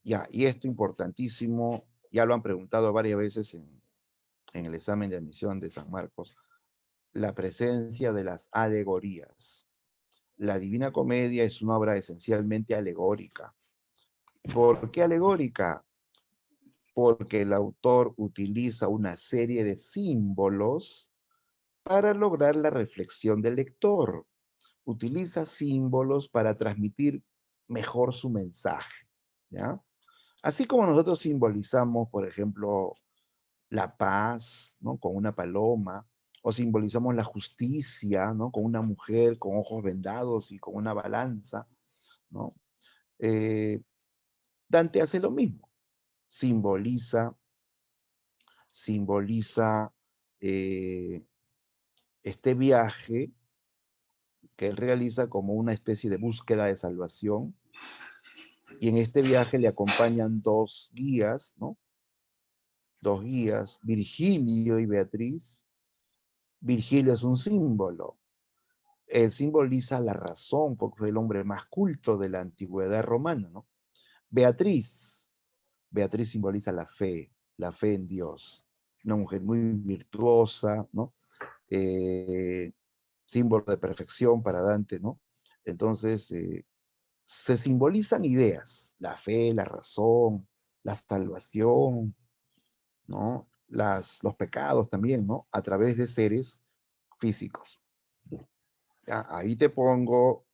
Ya, y esto importantísimo, ya lo han preguntado varias veces en el examen de admisión de San Marcos, la presencia de las alegorías. La Divina Comedia es una obra esencialmente alegórica. ¿Por qué alegórica? Porque el autor utiliza una serie de símbolos para lograr la reflexión del lector. Utiliza símbolos para transmitir mejor su mensaje, ¿ya? Así como nosotros simbolizamos, por ejemplo, la paz, ¿no? Con una paloma, o simbolizamos la justicia, ¿no? Con una mujer con ojos vendados y con una balanza, ¿no? Dante hace lo mismo, simboliza eh, este viaje que él realiza como una especie de búsqueda de salvación, y en este viaje le acompañan dos guías, ¿no? Dos guías, Virgilio y Beatriz. Virgilio es un símbolo, él simboliza la razón, porque fue el hombre más culto de la antigüedad romana, ¿no? Beatriz, Beatriz simboliza la fe en Dios, una mujer muy virtuosa, ¿no? Símbolo de perfección para Dante, ¿no? Entonces, se simbolizan ideas, la fe, la razón, la salvación, ¿no? Los pecados también, ¿no? A través de seres físicos. Ya, ahí te pongo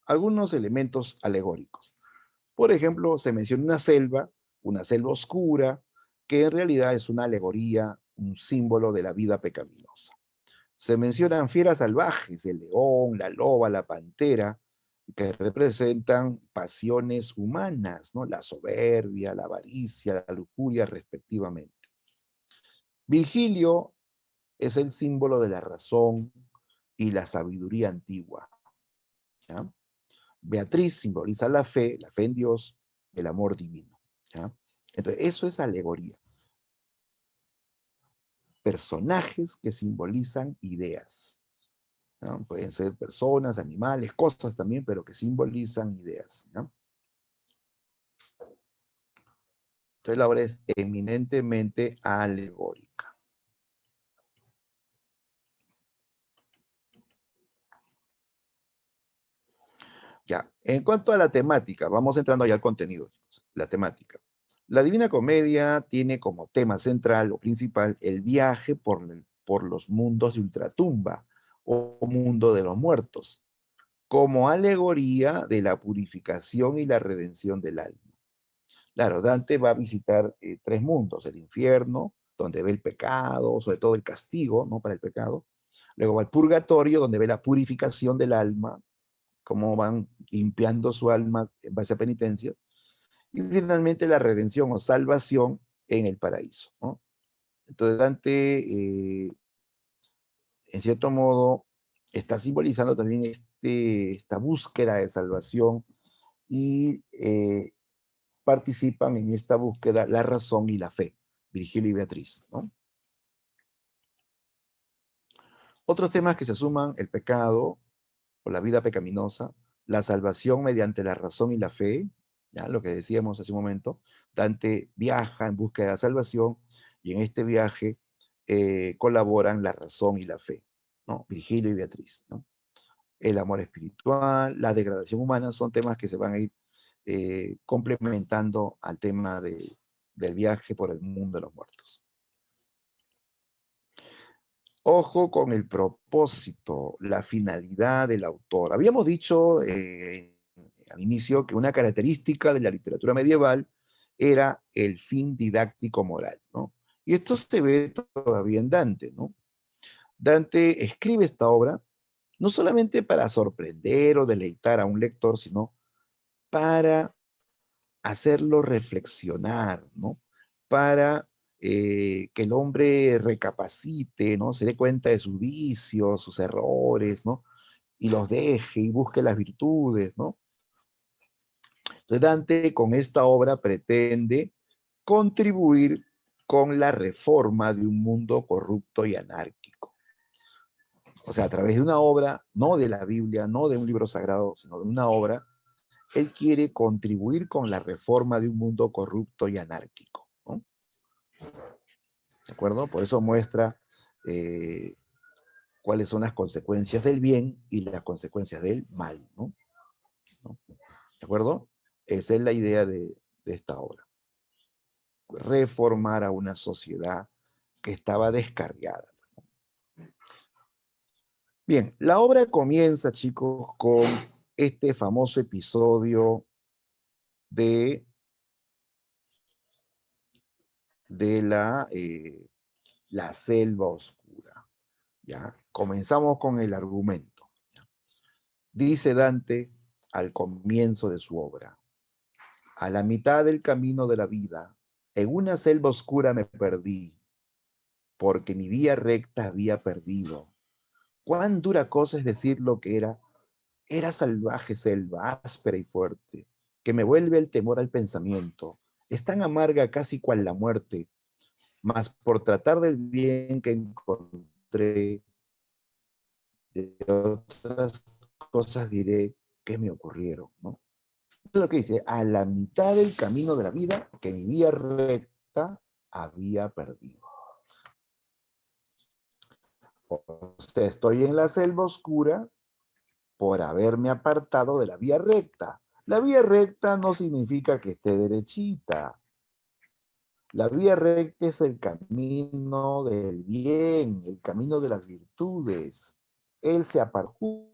algunos elementos alegóricos. Por ejemplo, se menciona una selva oscura, que en realidad es una alegoría, un símbolo de la vida pecaminosa. Se mencionan fieras salvajes, el león, la loba, la pantera, que representan pasiones humanas, ¿no? La soberbia, la avaricia, la lujuria, respectivamente. Virgilio es el símbolo de la razón y la sabiduría antigua, ¿ya? Beatriz simboliza la fe en Dios, el amor divino, ¿ya? Entonces, eso es alegoría. Personajes que simbolizan ideas, ¿no? Pueden ser personas, animales, cosas también, pero que simbolizan ideas, ¿no? Entonces la obra es eminentemente alegórica. Ya, en cuanto a la temática, vamos entrando ya al contenido, la temática. La Divina Comedia tiene como tema central o principal el viaje por los mundos de ultratumba o mundo de los muertos, como alegoría de la purificación y la redención del alma. Claro, Dante va a visitar 3 mundos: el infierno, donde ve el pecado, sobre todo el castigo, ¿no? Para el pecado. Luego va al purgatorio, donde ve la purificación del alma, cómo van limpiando su alma en base a penitencia. Y finalmente la redención o salvación en el paraíso, ¿no? Entonces Dante, en cierto modo, está simbolizando también esta búsqueda de salvación, y participan en esta búsqueda la razón y la fe, Virgilio y Beatriz, ¿no? Otros temas que se suman: el pecado o la vida pecaminosa, la salvación mediante la razón y la fe, ya lo que decíamos hace un momento. Dante viaja en busca de la salvación, y en este viaje colaboran la razón y la fe, ¿no? Virgilio y Beatriz, ¿no? El amor espiritual, la degradación humana, son temas que se van a ir complementando al tema del viaje por el mundo de los muertos. Ojo con el propósito, la finalidad del autor. Habíamos dicho al inicio que una característica de la literatura medieval era el fin didáctico moral, ¿no? Y esto se ve todavía en Dante, ¿no? Dante escribe esta obra no solamente para sorprender o deleitar a un lector, sino para hacerlo reflexionar, ¿no? Para que el hombre recapacite, ¿no? Se dé cuenta de sus vicios, sus errores, ¿no? Y los deje y busque las virtudes, ¿no? Entonces Dante con esta obra pretende contribuir con la reforma de un mundo corrupto y anárquico. O sea, a través de una obra, no de la Biblia, no de un libro sagrado, sino de una obra, él quiere contribuir con la reforma de un mundo corrupto y anárquico, ¿no? ¿De acuerdo? Por eso muestra eh, cuáles son las consecuencias del bien y las consecuencias del mal, ¿no? ¿No? ¿De acuerdo? Esa es la idea de esta obra. Reformar a una sociedad que estaba descarriada. Bien, la obra comienza, chicos, con este famoso episodio de la selva oscura. ¿Ya? Comenzamos con el argumento. Dice Dante al comienzo de su obra: a la mitad del camino de la vida, en una selva oscura me perdí, porque mi vía recta había perdido. Cuán dura cosa es decir lo que era salvaje selva, áspera y fuerte, que me vuelve el temor al pensamiento. Es tan amarga casi cual la muerte, mas por tratar del bien que encontré, de otras cosas diré que me ocurrieron, ¿no? Es lo que dice: a la mitad del camino de la vida, que mi vía recta había perdido. O sea, estoy en la selva oscura por haberme apartado de la vía recta. La vía recta no significa que esté derechita. La vía recta es el camino del bien, el camino de las virtudes. Él se apartó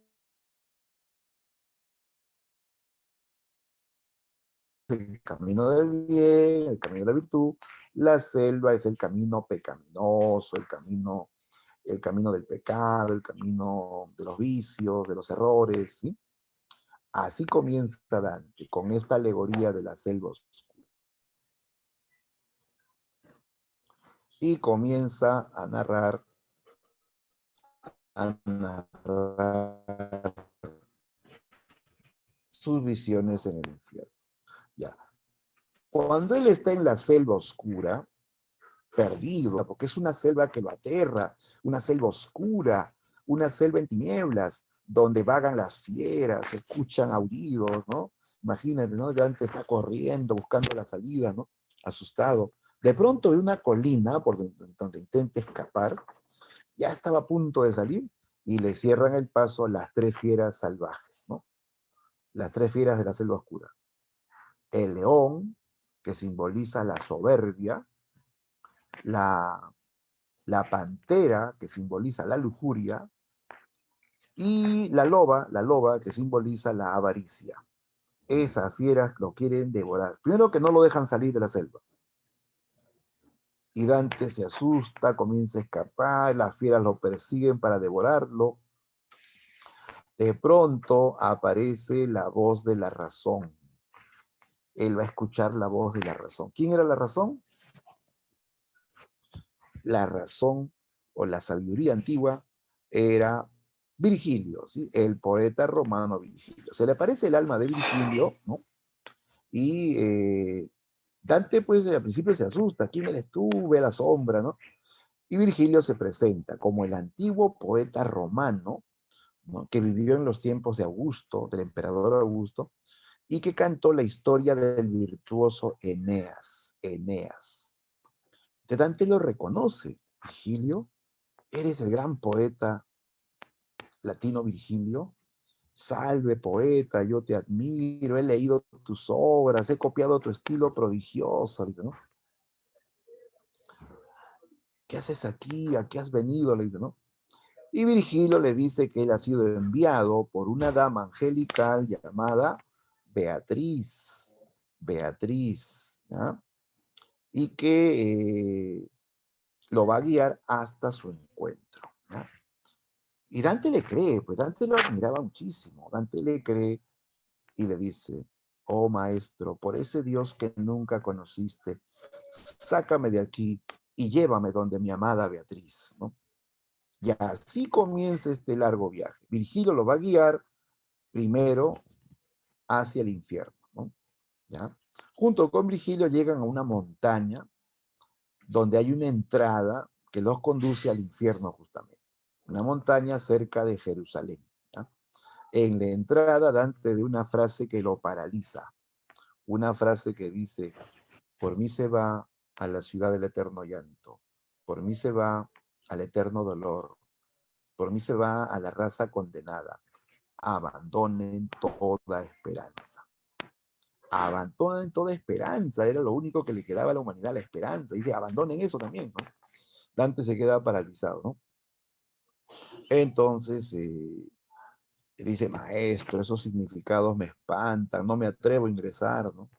el camino del bien, el camino de la virtud. La selva es el camino pecaminoso, el camino del pecado, el camino de los vicios, de los errores, ¿sí? Así comienza Dante, con esta alegoría de la selva oscura. Y comienza a narrar sus visiones en el infierno. Ya. Cuando él está en la selva oscura, perdido, porque es una selva que lo aterra, una selva oscura, una selva en tinieblas, donde vagan las fieras, se escuchan aullidos, ¿no? Imagínate, ¿no? Dante está corriendo, buscando la salida, ¿no? Asustado. De pronto ve una colina por donde intenta escapar, ya estaba a punto de salir, y le cierran el paso las tres fieras salvajes, ¿no? Las tres fieras de la selva oscura. El león, que simboliza la soberbia, la, la pantera, que simboliza la lujuria, y la loba, que simboliza la avaricia. Esas fieras lo quieren devorar. Primero, que no lo dejan salir de la selva. Y Dante se asusta, comienza a escapar, las fieras lo persiguen para devorarlo. De pronto aparece la voz de la razón. Él va a escuchar la voz de la razón. ¿Quién era la razón? La razón o la sabiduría antigua era Virgilio, ¿sí? El poeta romano Virgilio. Se le aparece el alma de Virgilio, ¿no? Y Dante, pues, al principio se asusta. ¿Quién eres tú? Ve la sombra, ¿no? Y Virgilio se presenta como el antiguo poeta romano, ¿no? Que vivió en los tiempos de Augusto, del emperador Augusto, y que cantó la historia del virtuoso Eneas. Eneas. Que Dante lo reconoce. Virgilio, eres el gran poeta latino Virgilio. Salve, poeta, yo te admiro, he leído tus obras, he copiado tu estilo prodigioso, ¿no? ¿Qué haces aquí? ¿A qué has venido? Le dice, ¿no? Y Virgilio le dice que él ha sido enviado por una dama angelical llamada Beatriz. Beatriz, ¿ya? Y que lo va a guiar hasta su encuentro, ¿ya? Y Dante le cree, pues Dante lo admiraba muchísimo. Dante le cree y le dice, oh maestro, por ese Dios que nunca conociste, sácame de aquí y llévame donde mi amada Beatriz, ¿no? Y así comienza este largo viaje. Virgilio lo va a guiar primero hacia el infierno, ¿no? ¿Ya? Junto con Virgilio llegan a una montaña donde hay una entrada que los conduce al infierno justamente. Una montaña cerca de Jerusalén, ¿ya? En la entrada, Dante de una frase que lo paraliza, una frase que dice, por mí se va a la ciudad del eterno llanto, por mí se va al eterno dolor, por mí se va a la raza condenada, abandonen toda esperanza. Abandonen toda esperanza, era lo único que le quedaba a la humanidad, la esperanza. Y dice, abandonen eso también, ¿no? Dante se queda paralizado, ¿no? Entonces, dice, maestro, esos significados me espantan, no me atrevo a ingresar, ¿no?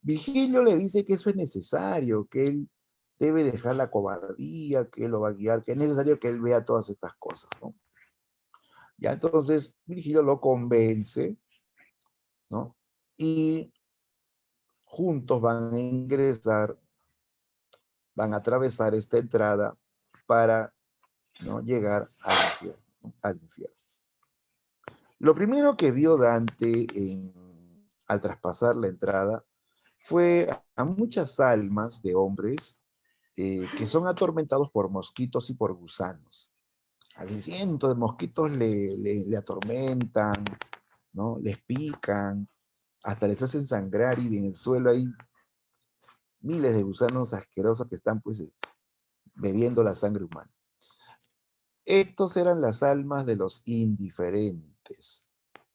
Virgilio le dice que eso es necesario, que él debe dejar la cobardía, que él lo va a guiar, que es necesario que él vea todas estas cosas, ¿no? Ya entonces Virgilio lo convence, ¿no? Y juntos van a ingresar, van a atravesar esta entrada para, ¿no?, llegar al infierno, ¿no?, al infierno. Lo primero que vio Dante al traspasar la entrada fue a muchas almas de hombres que son atormentados por mosquitos y por gusanos. Así cientos de mosquitos le atormentan, ¿no? Les pican, hasta les hacen sangrar y en el suelo hay miles de gusanos asquerosos que están pues bebiendo la sangre humana. Estos eran las almas de los indiferentes,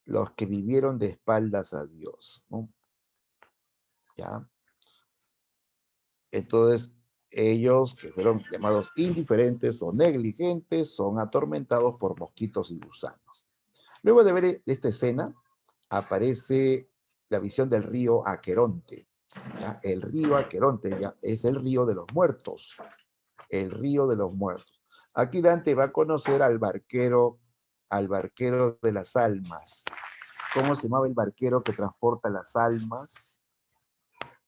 los que vivieron de espaldas a Dios, ¿no? ¿Ya? Entonces, ellos que fueron llamados indiferentes o negligentes son atormentados por mosquitos y gusanos. Luego de ver esta escena, aparece la visión del río Aqueronte. ¿Ya? El río Aqueronte ya es el río de los muertos, el río de los muertos. Aquí Dante va a conocer al barquero de las almas. ¿Cómo se llamaba el barquero que transporta las almas?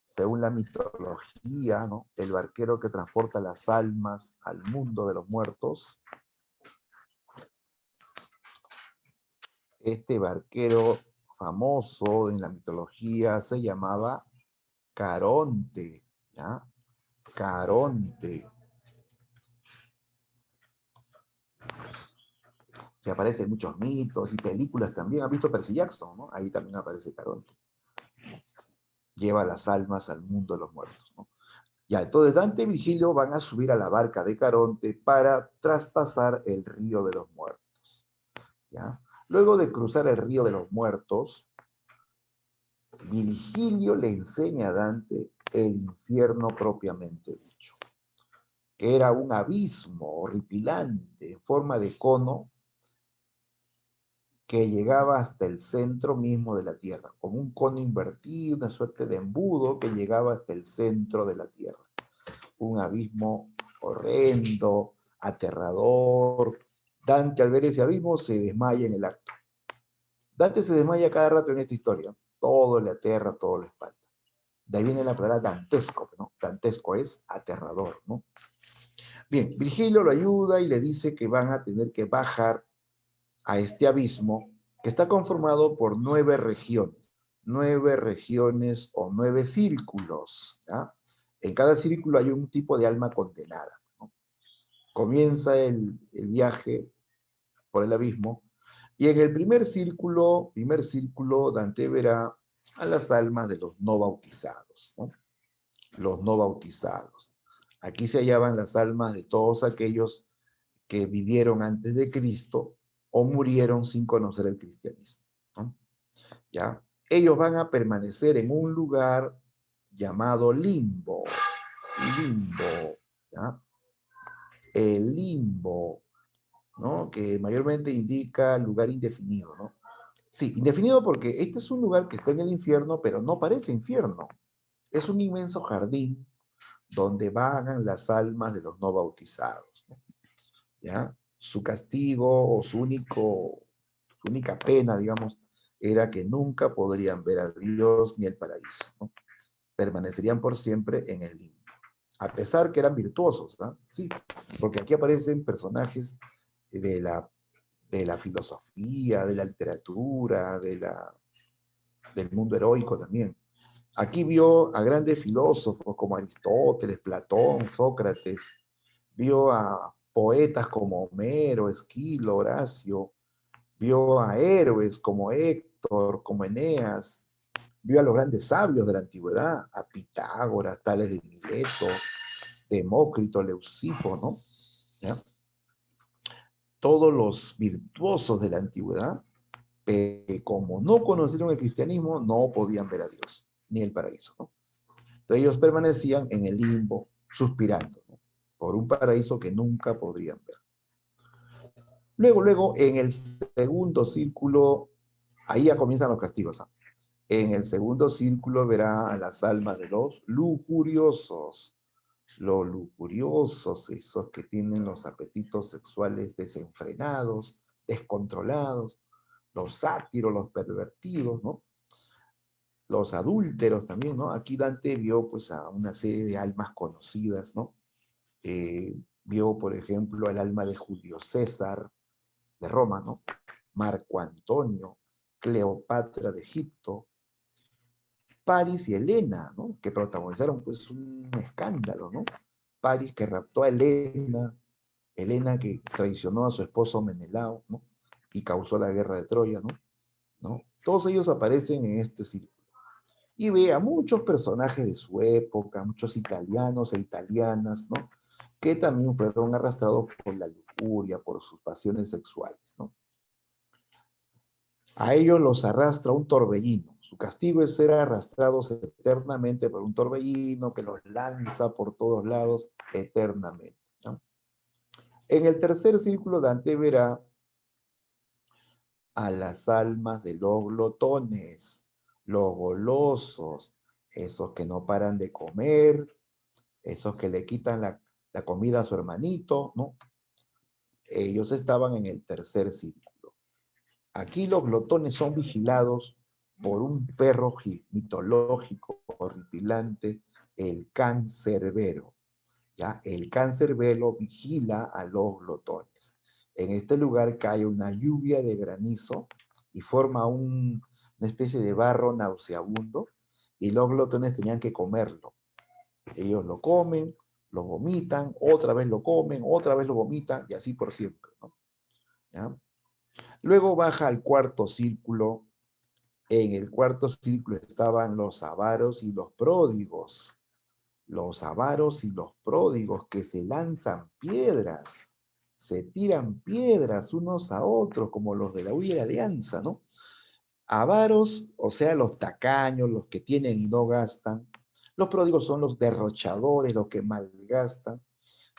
Según la mitología, ¿no? El barquero que transporta las almas al mundo de los muertos. Este barquero famoso en la mitología se llamaba Caronte, ¿ya? Caronte. Se aparece en muchos mitos y películas también. ¿Has visto Percy Jackson, no? Ahí también aparece Caronte. Lleva las almas al mundo de los muertos, ¿no? Ya, entonces Dante y Virgilio van a subir a la barca de Caronte para traspasar el río de los muertos, ¿ya? Luego de cruzar el río de los muertos, Virgilio le enseña a Dante el infierno propiamente dicho, que era un abismo horripilante en forma de cono que llegaba hasta el centro mismo de la Tierra, como un cono invertido, una suerte de embudo que llegaba hasta el centro de la Tierra. Un abismo horrendo, aterrador. Dante al ver ese abismo se desmaya en el acto. Dante se desmaya cada rato en esta historia. Todo le aterra, todo le espanta. De ahí viene la palabra dantesco, ¿no? Dantesco es aterrador, ¿no? Bien, Virgilio lo ayuda y le dice que van a tener que bajar a este abismo que está conformado por 9 regiones o 9 círculos, ¿ya? En cada círculo hay un tipo de alma condenada, ¿no? Comienza el viaje por el abismo y en el primer círculo, Dante verá a las almas de los no bautizados, ¿no? Los no bautizados. Aquí se hallaban las almas de todos aquellos que vivieron antes de Cristo o murieron sin conocer el cristianismo, ¿no? ¿Ya? Ellos van a permanecer en un lugar llamado limbo. Limbo, ¿ya? El limbo, ¿no? Que mayormente indica lugar indefinido, ¿no? Sí, indefinido porque este es un lugar que está en el infierno, pero no parece infierno. Es un inmenso jardín donde vagan las almas de los no bautizados, ¿no? ¿Ya? Su castigo o su única pena, digamos, era que nunca podrían ver a Dios ni el paraíso, ¿no? Permanecerían por siempre en el limbo. A pesar que eran virtuosos, ¿no? Sí, porque aquí aparecen personajes de la filosofía, de la literatura, del mundo heroico también. Aquí vio a grandes filósofos como Aristóteles, Platón, Sócrates, vio a poetas como Homero, Esquilo, Horacio, vio a héroes como Héctor, como Eneas, vio a los grandes sabios de la antigüedad, a Pitágoras, Tales de Mileto, Demócrito, Leucipo, ¿no? ¿Ya? Todos los virtuosos de la antigüedad, como no conocieron el cristianismo, no podían ver a Dios, ni el paraíso, ¿no? Entonces ellos permanecían en el limbo, suspirando, ¿no? Por un paraíso que nunca podrían ver. Luego, en el segundo círculo, ahí ya comienzan los castigos, ¿no? En el segundo círculo verá a las almas de los lujuriosos, esos que tienen los apetitos sexuales desenfrenados, descontrolados, los sátiros, los pervertidos, ¿no? Los adúlteros también, ¿no? Aquí Dante vio pues a una serie de almas conocidas, ¿no? Vio, por ejemplo, el alma de Julio César de Roma, ¿no? Marco Antonio, Cleopatra de Egipto, Paris y Helena, ¿no? Que protagonizaron pues un escándalo, ¿no? Paris que raptó a Helena, Helena que traicionó a su esposo Menelao, ¿no? Y causó la guerra de Troya, ¿no? ¿No? Todos ellos aparecen en este círculo. Y ve a muchos personajes de su época, muchos italianos e italianas, ¿no? Que también fueron arrastrados por la lujuria, por sus pasiones sexuales, ¿no? A ellos los arrastra un torbellino. Su castigo es ser arrastrados eternamente por un torbellino que los lanza por todos lados eternamente, ¿no? En el tercer círculo, Dante verá a las almas de los glotones, los golosos, esos que no paran de comer, esos que le quitan la comida a su hermanito, ¿no? Ellos estaban en el tercer círculo. Aquí los glotones son vigilados por un perro mitológico horripilante, el cancerbero. ¿Ya? El cancerbero vigila a los glotones. En este lugar cae una lluvia de granizo y forma una especie de barro nauseabundo y los glotones tenían que comerlo. Ellos lo comen, lo vomitan, otra vez lo comen, otra vez lo vomitan y así por siempre, ¿no? ¿Ya? Luego baja al cuarto círculo. En el cuarto círculo estaban los avaros y los pródigos. Los avaros y los pródigos que se lanzan piedras, se tiran piedras unos a otros, como los de la huida alianza, ¿no? Avaros, o sea, los tacaños, los que tienen y no gastan. Los pródigos son los derrochadores, los que malgastan.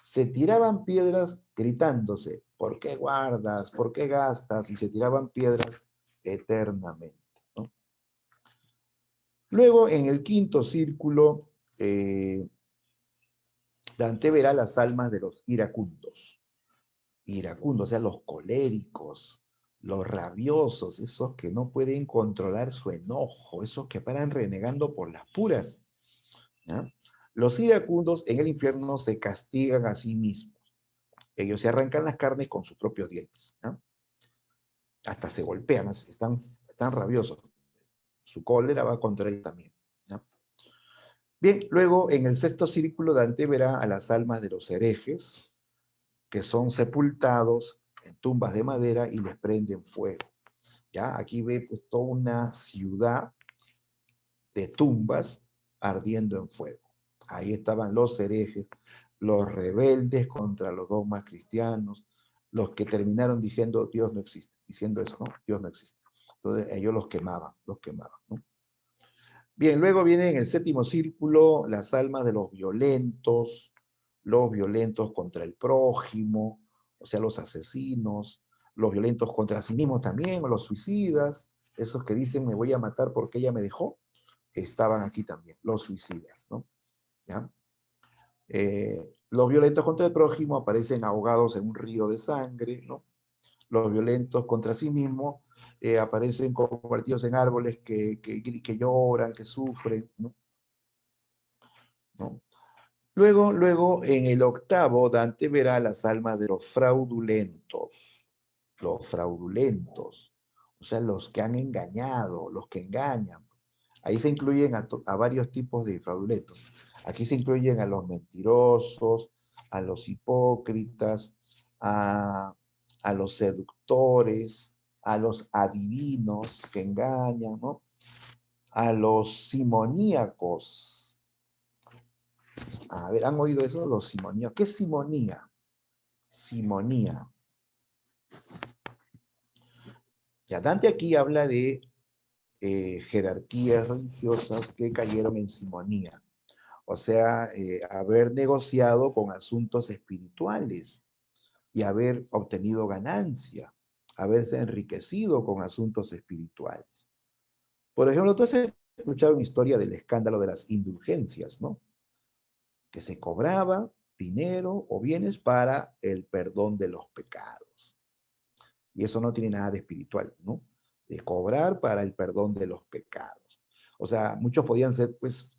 Se tiraban piedras gritándose, ¿por qué guardas? ¿Por qué gastas? Y se tiraban piedras eternamente, ¿no? Luego, en el quinto círculo, Dante verá las almas de los iracundos, o sea, los coléricos, los rabiosos, esos que no pueden controlar su enojo, esos que paran renegando por las puras, ¿ya? Los iracundos en el infierno se castigan a sí mismos. Ellos se arrancan las carnes con sus propios dientes, ¿ya? Hasta se golpean, están rabiosos. Su cólera va contra ellos también, ¿ya? Bien, luego en el sexto círculo Dante verá a las almas de los herejes, que son sepultados en tumbas de madera y les prenden fuego. ¿Ya? Aquí ve pues toda una ciudad de tumbas ardiendo en fuego. Ahí estaban los herejes, los rebeldes contra los dogmas cristianos, los que terminaron diciendo Dios no existe, diciendo eso, ¿no? Dios no existe. Entonces ellos los quemaban, ¿no? Bien, luego viene en el séptimo círculo las almas de los violentos contra el prójimo, o sea, los asesinos, los violentos contra sí mismos también, o los suicidas, esos que dicen me voy a matar porque ella me dejó. estaban aquí también, los suicidas, ¿no? ¿Ya? Los violentos contra el prójimo aparecen ahogados en un río de sangre, ¿no? Los violentos contra sí mismos aparecen convertidos en árboles que lloran, que sufren, ¿no? ¿No? Luego, en el octavo, Dante verá las almas de los fraudulentos, o sea, los que han engañado, los que engañan. Ahí se incluyen a varios tipos de fraudulentos. Aquí se incluyen a los mentirosos, a los hipócritas, a los seductores, a los adivinos que engañan, ¿no? A los simoníacos. A ver, ¿han oído eso? Los simoníacos. ¿Qué es simonía? Simonía. Ya Dante aquí habla de jerarquías religiosas que cayeron en simonía. O sea, haber negociado con asuntos espirituales y haber obtenido ganancia, haberse enriquecido con asuntos espirituales. Por ejemplo, tú has escuchado una historia del escándalo de las indulgencias, ¿no? Que se cobraba dinero o bienes para el perdón de los pecados. Y eso no tiene nada de espiritual, ¿no? De cobrar para el perdón de los pecados. O sea, muchos podían ser, pues,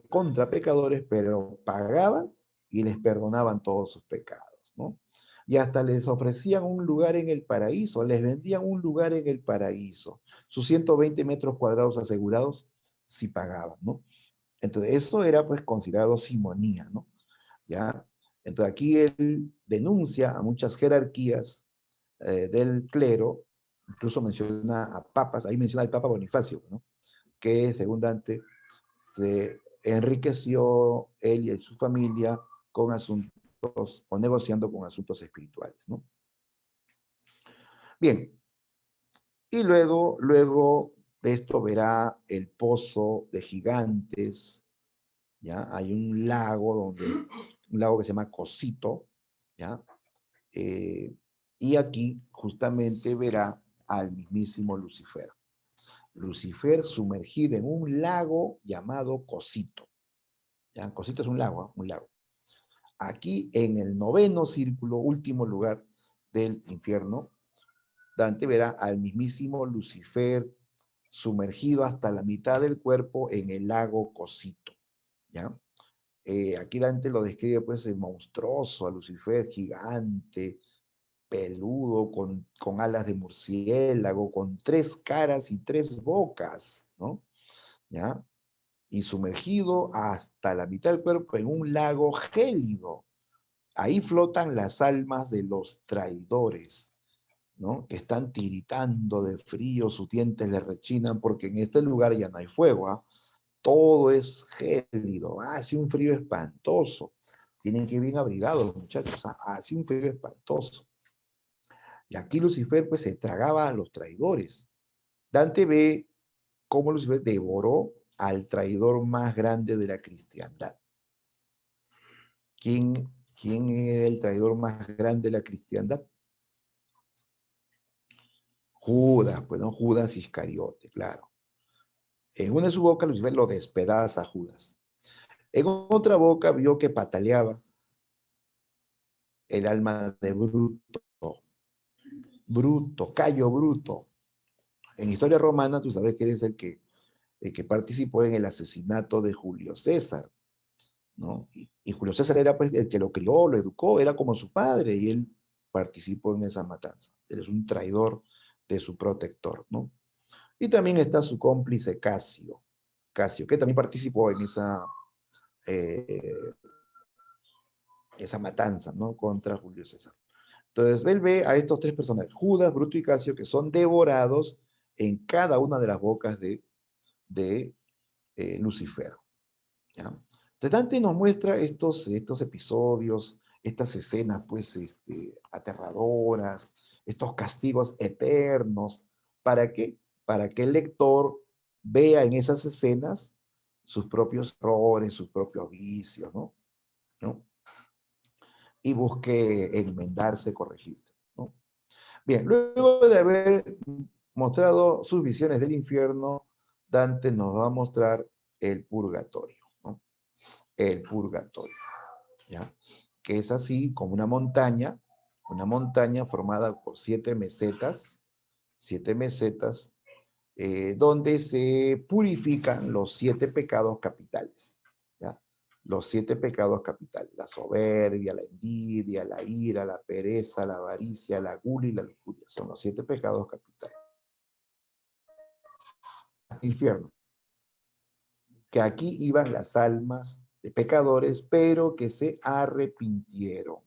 contra pecadores, pero pagaban y les perdonaban todos sus pecados, ¿no? Y hasta les ofrecían un lugar en el paraíso, les vendían un lugar en el paraíso, sus 120 metros cuadrados asegurados si pagaban, ¿no? Entonces, eso era pues considerado simonía, ¿no? ¿Ya? Entonces, aquí él denuncia a muchas jerarquías del clero, incluso menciona a papas, ahí menciona al Papa Bonifacio, ¿no? Que según Dante se enriqueció él y su familia con asuntos o negociando con asuntos espirituales, ¿no? Bien, y luego de esto verá el pozo de gigantes, ¿ya? Hay un lago que se llama Cosito, ¿ya? Y aquí justamente verá al mismísimo Lucifer. Lucifer sumergido en un lago llamado Cosito. ¿Ya? Cosito es un lago, ¿eh? Un lago. Aquí en el noveno círculo, último lugar del infierno, Dante verá al mismísimo Lucifer sumergido hasta la mitad del cuerpo en el lago Cosito. ¿Ya? Aquí Dante lo describe pues monstruoso, a Lucifer gigante, peludo, con alas de murciélago, con 3 caras y 3 bocas, ¿no? ¿Ya? Y sumergido hasta la mitad del cuerpo en un lago gélido. Ahí flotan las almas de los traidores, ¿no? Que están tiritando de frío, sus dientes le rechinan, porque en este lugar ya no hay fuego, ¿ah? Todo es gélido, hace un frío espantoso. Tienen que ir bien abrigados, muchachos, hace un frío espantoso. Y aquí Lucifer pues se tragaba a los traidores. Dante ve cómo Lucifer devoró al traidor más grande de la cristiandad. ¿Quién era el traidor más grande de la cristiandad? Judas, pues no, Judas Iscariote, claro. En una de su boca Lucifer lo despedaza a Judas. En otra boca vio que pataleaba el alma de Cayo Bruto. En historia romana tú sabes que eres el que participó en el asesinato de Julio César, ¿no? Y Julio César era pues, el que lo crió, lo educó, era como su padre, y él participó en esa matanza. Él es un traidor de su protector, ¿no? Y también está su cómplice Casio, que también participó en eh, esa matanza, ¿no? Contra Julio César. Entonces, él ve a estos 3 personajes, Judas, Bruto y Casio, que son devorados en cada una de las bocas de Lucifer, ¿ya? Entonces, Dante nos muestra estos episodios, estas escenas, pues, aterradoras, estos castigos eternos. ¿Para qué? Para que el lector vea en esas escenas sus propios errores, sus propios vicios, ¿no? ¿No? Y busque enmendarse, corregirse, ¿no? Bien, luego de haber mostrado sus visiones del infierno, Dante nos va a mostrar el purgatorio, ¿no? El purgatorio, ¿ya? Que es así como una montaña formada por siete mesetas, donde se purifican los 7 pecados capitales, ¿ya? Los 7 pecados capitales: la soberbia, la envidia, la ira, la pereza, la avaricia, la gula y la lujuria. Son los 7 pecados capitales. Infierno, que aquí iban las almas de pecadores, pero que se arrepintieron,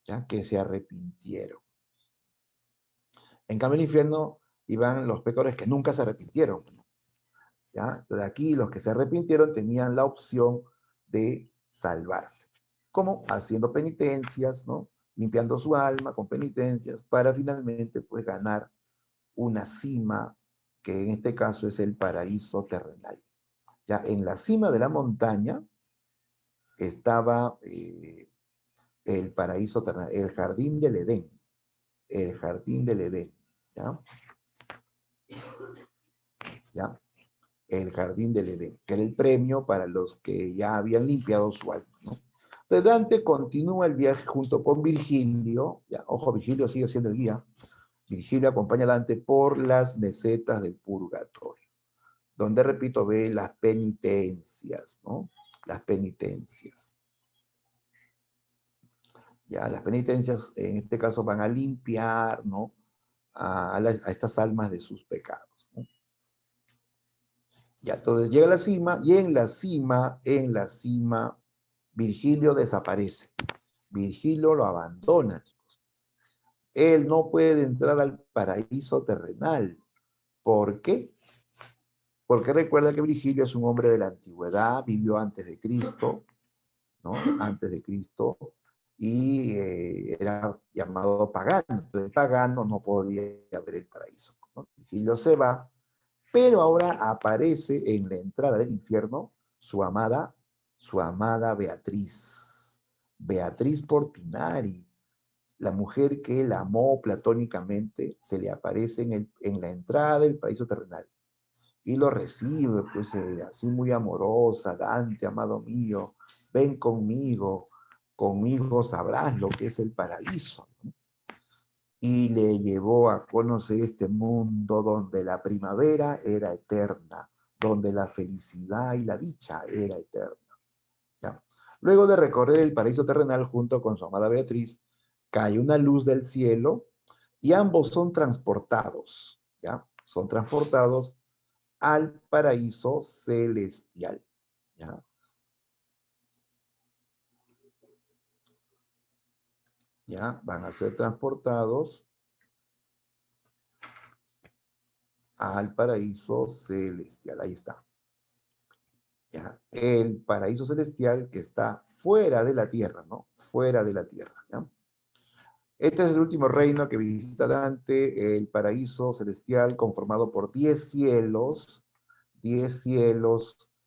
¿ya? Que se arrepintieron. En cambio, el infierno iban los pecadores que nunca se arrepintieron, ¿ya? De aquí los que se arrepintieron tenían la opción de salvarse. ¿Cómo? Haciendo penitencias, ¿no? Limpiando su alma con penitencias para finalmente pues ganar una cima, que en este caso es el paraíso terrenal. Ya en la cima de la montaña estaba el paraíso terrenal, el jardín del Edén, el jardín del Edén, ¿ya? ¿Ya? El jardín del Edén, que era el premio para los que ya habían limpiado su alma, ¿no? Entonces Dante continúa el viaje junto con Virgilio, ya, ojo, Virgilio sigue siendo el guía. Virgilio acompaña a Dante por las mesetas del purgatorio, donde, repito, ve las penitencias, ¿no? Las penitencias. Ya, las penitencias en este caso van a limpiar, ¿no? A estas almas de sus pecados, ¿no? Ya, entonces llega a la cima y en la cima, Virgilio desaparece. Virgilio lo abandona. Él no puede entrar al paraíso terrenal. ¿Por qué? Porque recuerda que Virgilio es un hombre de la antigüedad, vivió antes de Cristo, ¿no? Antes de Cristo, y era llamado pagano. Entonces, pagano no podía ver el paraíso, ¿no? Virgilio se va, pero ahora aparece en la entrada del infierno su amada Beatriz, Beatriz Portinari, la mujer que él amó platónicamente, se le aparece en la entrada del paraíso terrenal y lo recibe, pues así muy amorosa: Dante, amado mío, ven conmigo sabrás lo que es el paraíso, ¿no? Y le llevó a conocer este mundo donde la primavera era eterna, donde la felicidad y la dicha era eterna, ¿ya? Luego de recorrer el paraíso terrenal junto con su amada Beatriz, cae una luz del cielo y ambos son transportados, ¿ya? Son transportados al paraíso celestial, ¿ya? ¿Ya? Van a ser transportados al paraíso celestial. Ahí está. ¿Ya? El paraíso celestial que está fuera de la tierra, ¿no? Fuera de la tierra, ¿ya? Este es el último reino que visita Dante, el paraíso celestial conformado por 10 cielos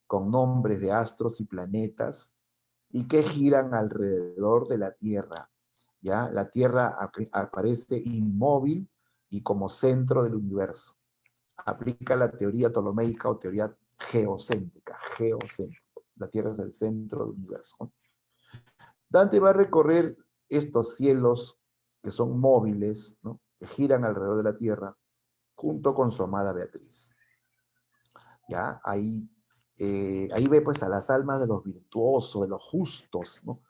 con nombres de astros y planetas y que giran alrededor de la Tierra, ¿ya? La Tierra aparece inmóvil y como centro del universo. Aplica la teoría ptolomeica o teoría geocéntrica, geocéntrica. La Tierra es el centro del universo, ¿no? Dante va a recorrer estos cielos que son móviles, ¿no? Que giran alrededor de la Tierra, junto con su amada Beatriz. ¿Ya? Ahí ve pues a las almas de los virtuosos, de los justos, ¿no?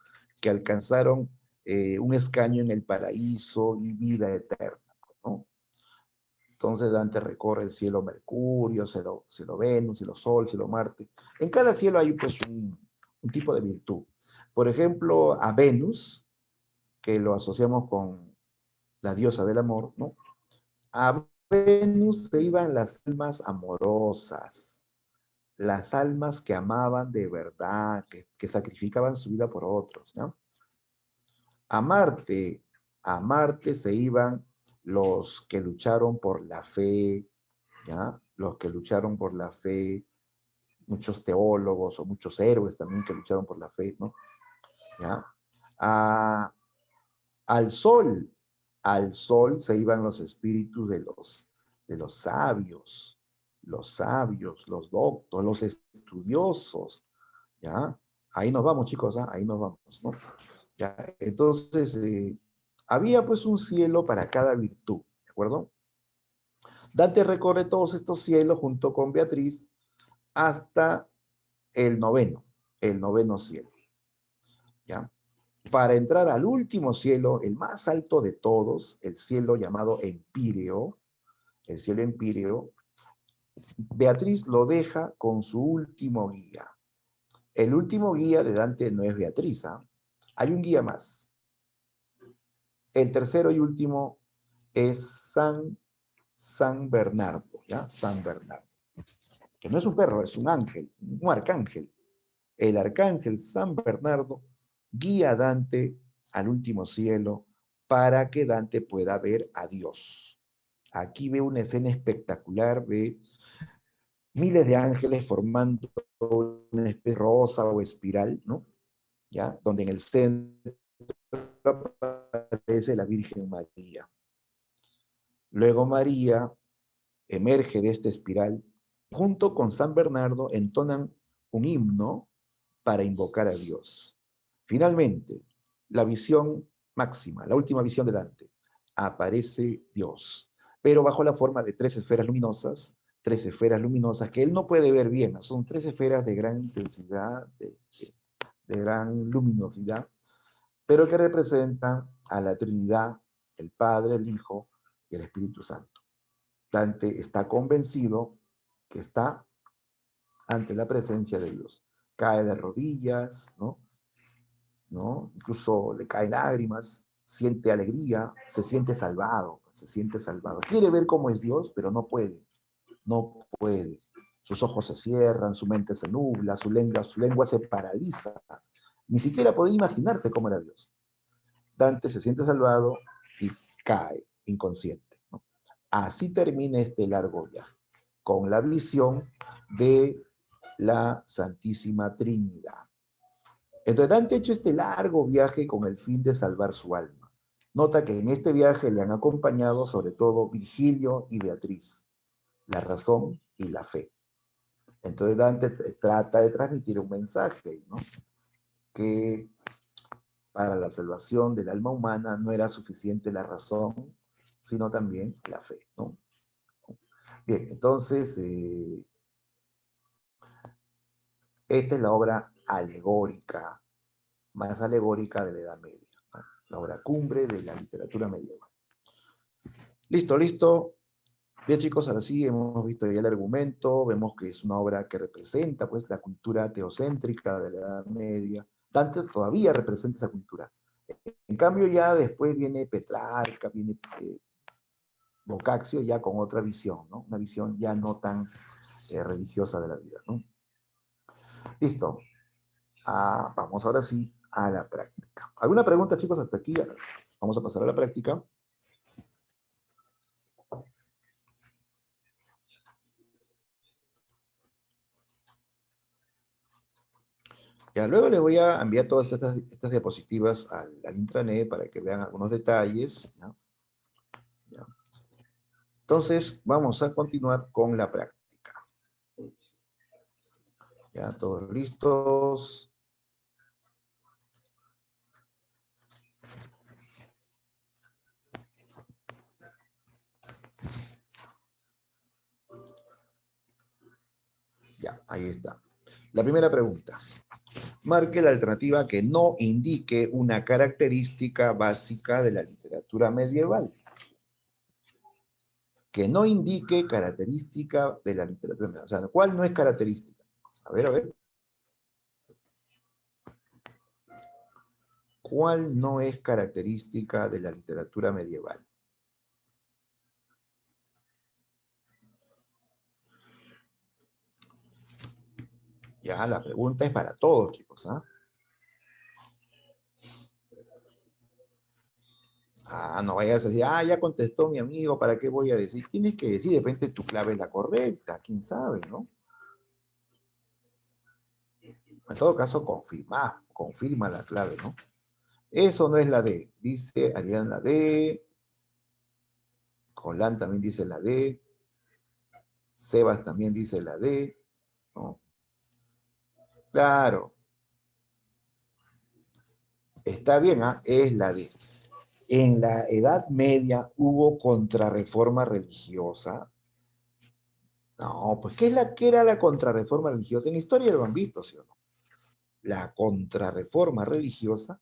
Que alcanzaron un escaño en el paraíso y vida eterna, ¿no? Entonces Dante recorre el cielo Mercurio, cielo Venus, cielo Sol, cielo Marte. En cada cielo hay pues un tipo de virtud. Por ejemplo, a Venus, que lo asociamos con la diosa del amor, ¿no? A Venus se iban las almas amorosas, las almas que amaban de verdad, que sacrificaban su vida por otros, ¿no? A Marte, a Marte se iban los que lucharon por la fe, ¿ya? Los que lucharon por la fe, muchos teólogos o muchos héroes también que lucharon por la fe, ¿no? ¿Ya? A, al sol, al sol se iban los espíritus de los sabios, los sabios, los doctos, los estudiosos, ¿ya? Ahí nos vamos, chicos, ¿ah? Ahí nos vamos, ¿no? ¿Ya? Entonces, había pues un cielo para cada virtud, ¿de acuerdo? Dante recorre todos estos cielos junto con Beatriz hasta el noveno cielo, ¿ya? Para entrar al último cielo, el más alto de todos, el cielo llamado Empíreo, el cielo Empíreo, Beatriz lo deja con su último guía. El último guía de Dante no es Beatriz, ¿ah? Hay un guía más. El tercero y último es San Bernardo, ¿ya? San Bernardo. Que no es un perro, es un ángel, un arcángel. El arcángel San Bernardo guía a Dante al último cielo para que Dante pueda ver a Dios. Aquí ve una escena espectacular, ve miles de ángeles formando una especie de rosa o espiral, ¿no? ¿Ya? Donde en el centro aparece la Virgen María. Luego María emerge de esta espiral. Junto con San Bernardo entonan un himno para invocar a Dios. Finalmente, la visión máxima, la última visión de Dante, aparece Dios, pero bajo la forma de tres esferas luminosas que él no puede ver bien, son tres esferas de gran intensidad, de gran luminosidad, pero que representan a la Trinidad, el Padre, el Hijo y el Espíritu Santo. Dante está convencido que está ante la presencia de Dios. Cae de rodillas, ¿no? ¿No? Incluso le caen lágrimas, siente alegría, se siente salvado, se siente salvado. Quiere ver cómo es Dios, pero no puede, no puede. Sus ojos se cierran, su mente se nubla, su lengua se paraliza. Ni siquiera podía imaginarse cómo era Dios. Dante se siente salvado y cae inconsciente, ¿no? Así termina este largo viaje, con la visión de la Santísima Trinidad. Entonces Dante ha hecho este largo viaje con el fin de salvar su alma. Nota que en este viaje le han acompañado sobre todo Virgilio y Beatriz, la razón y la fe. Entonces Dante trata de transmitir un mensaje, ¿no? Que para la salvación del alma humana no era suficiente la razón, sino también la fe, ¿no? Bien, entonces, esta es la obra alegórica, más alegórica de la Edad Media, ¿no? La obra cumbre de la literatura medieval. Listo, listo. Bien, chicos, ahora sí hemos visto ya el argumento, vemos que es una obra que representa pues la cultura teocéntrica de la Edad Media. Dante todavía representa esa cultura. En cambio ya después viene Petrarca, viene Boccaccio ya con otra visión, ¿no? Una visión ya no tan religiosa de la vida, ¿no? Listo. Vamos ahora sí a la práctica. ¿Alguna pregunta, chicos, hasta aquí? Vamos a pasar a la práctica. Ya, luego les voy a enviar todas estas diapositivas al intranet para que vean algunos detalles, ¿ya? ¿Ya? Entonces, vamos a continuar con la práctica. ¿Ya? ¿Todos listos? Ya, ahí está. La primera pregunta. Marque la alternativa que no indique una característica básica de la literatura medieval. Que no indique característica de la literatura medieval. O sea, ¿cuál no es característica? A ver, a ver. ¿Cuál no es característica de la literatura medieval? Ya, la pregunta es para todos, chicos, ¿ah? No vayas a decir, ya contestó mi amigo, ¿para qué voy a decir? Tienes que decir, de repente tu clave es la correcta, quién sabe, ¿no? En todo caso, confirma la clave, ¿no? Eso no es la D, dice Arián la D, Colán también dice la D, Sebas también dice la D, ¿no? Claro, está bien, ¿ah? Es la D. En la Edad Media hubo contrarreforma religiosa. No, pues ¿qué era la contrarreforma religiosa? En historia lo han visto, ¿sí o no? La contrarreforma religiosa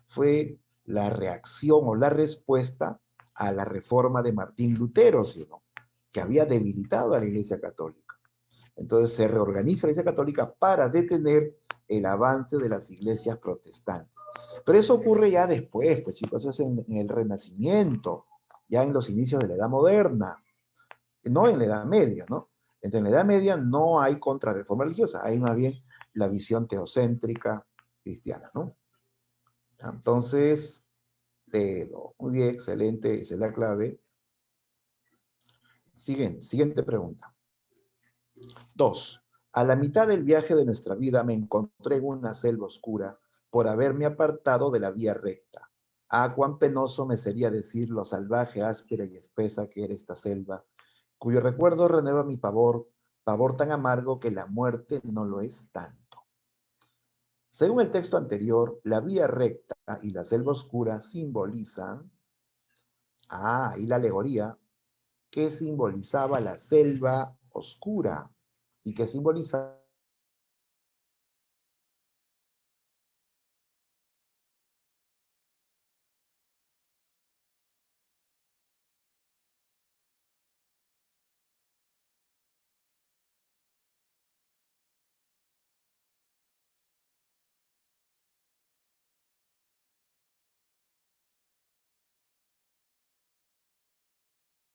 fue la reacción o la respuesta a la reforma de Martín Lutero, ¿sí o no? Que había debilitado a la Iglesia Católica. Entonces se reorganiza la Iglesia Católica para detener el avance de las iglesias protestantes. Pero eso ocurre ya después, pues chicos, eso es en el Renacimiento, ya en los inicios de la Edad Moderna, no en la Edad Media, ¿no? Entonces, en la Edad Media no hay contrarreforma religiosa, hay más bien la visión teocéntrica cristiana, ¿no? Entonces, muy bien, excelente, esa es la clave. Siguiente pregunta. 2. A la mitad del viaje de nuestra vida me encontré en una selva oscura por haberme apartado de la vía recta. Ah, cuán penoso me sería decir lo salvaje, áspera y espesa que era esta selva, cuyo recuerdo renueva mi pavor, pavor tan amargo que la muerte no lo es tanto. Según el texto anterior, la vía recta y la selva oscura simbolizan, y la alegoría, que simbolizaba la selva oscura y que simboliza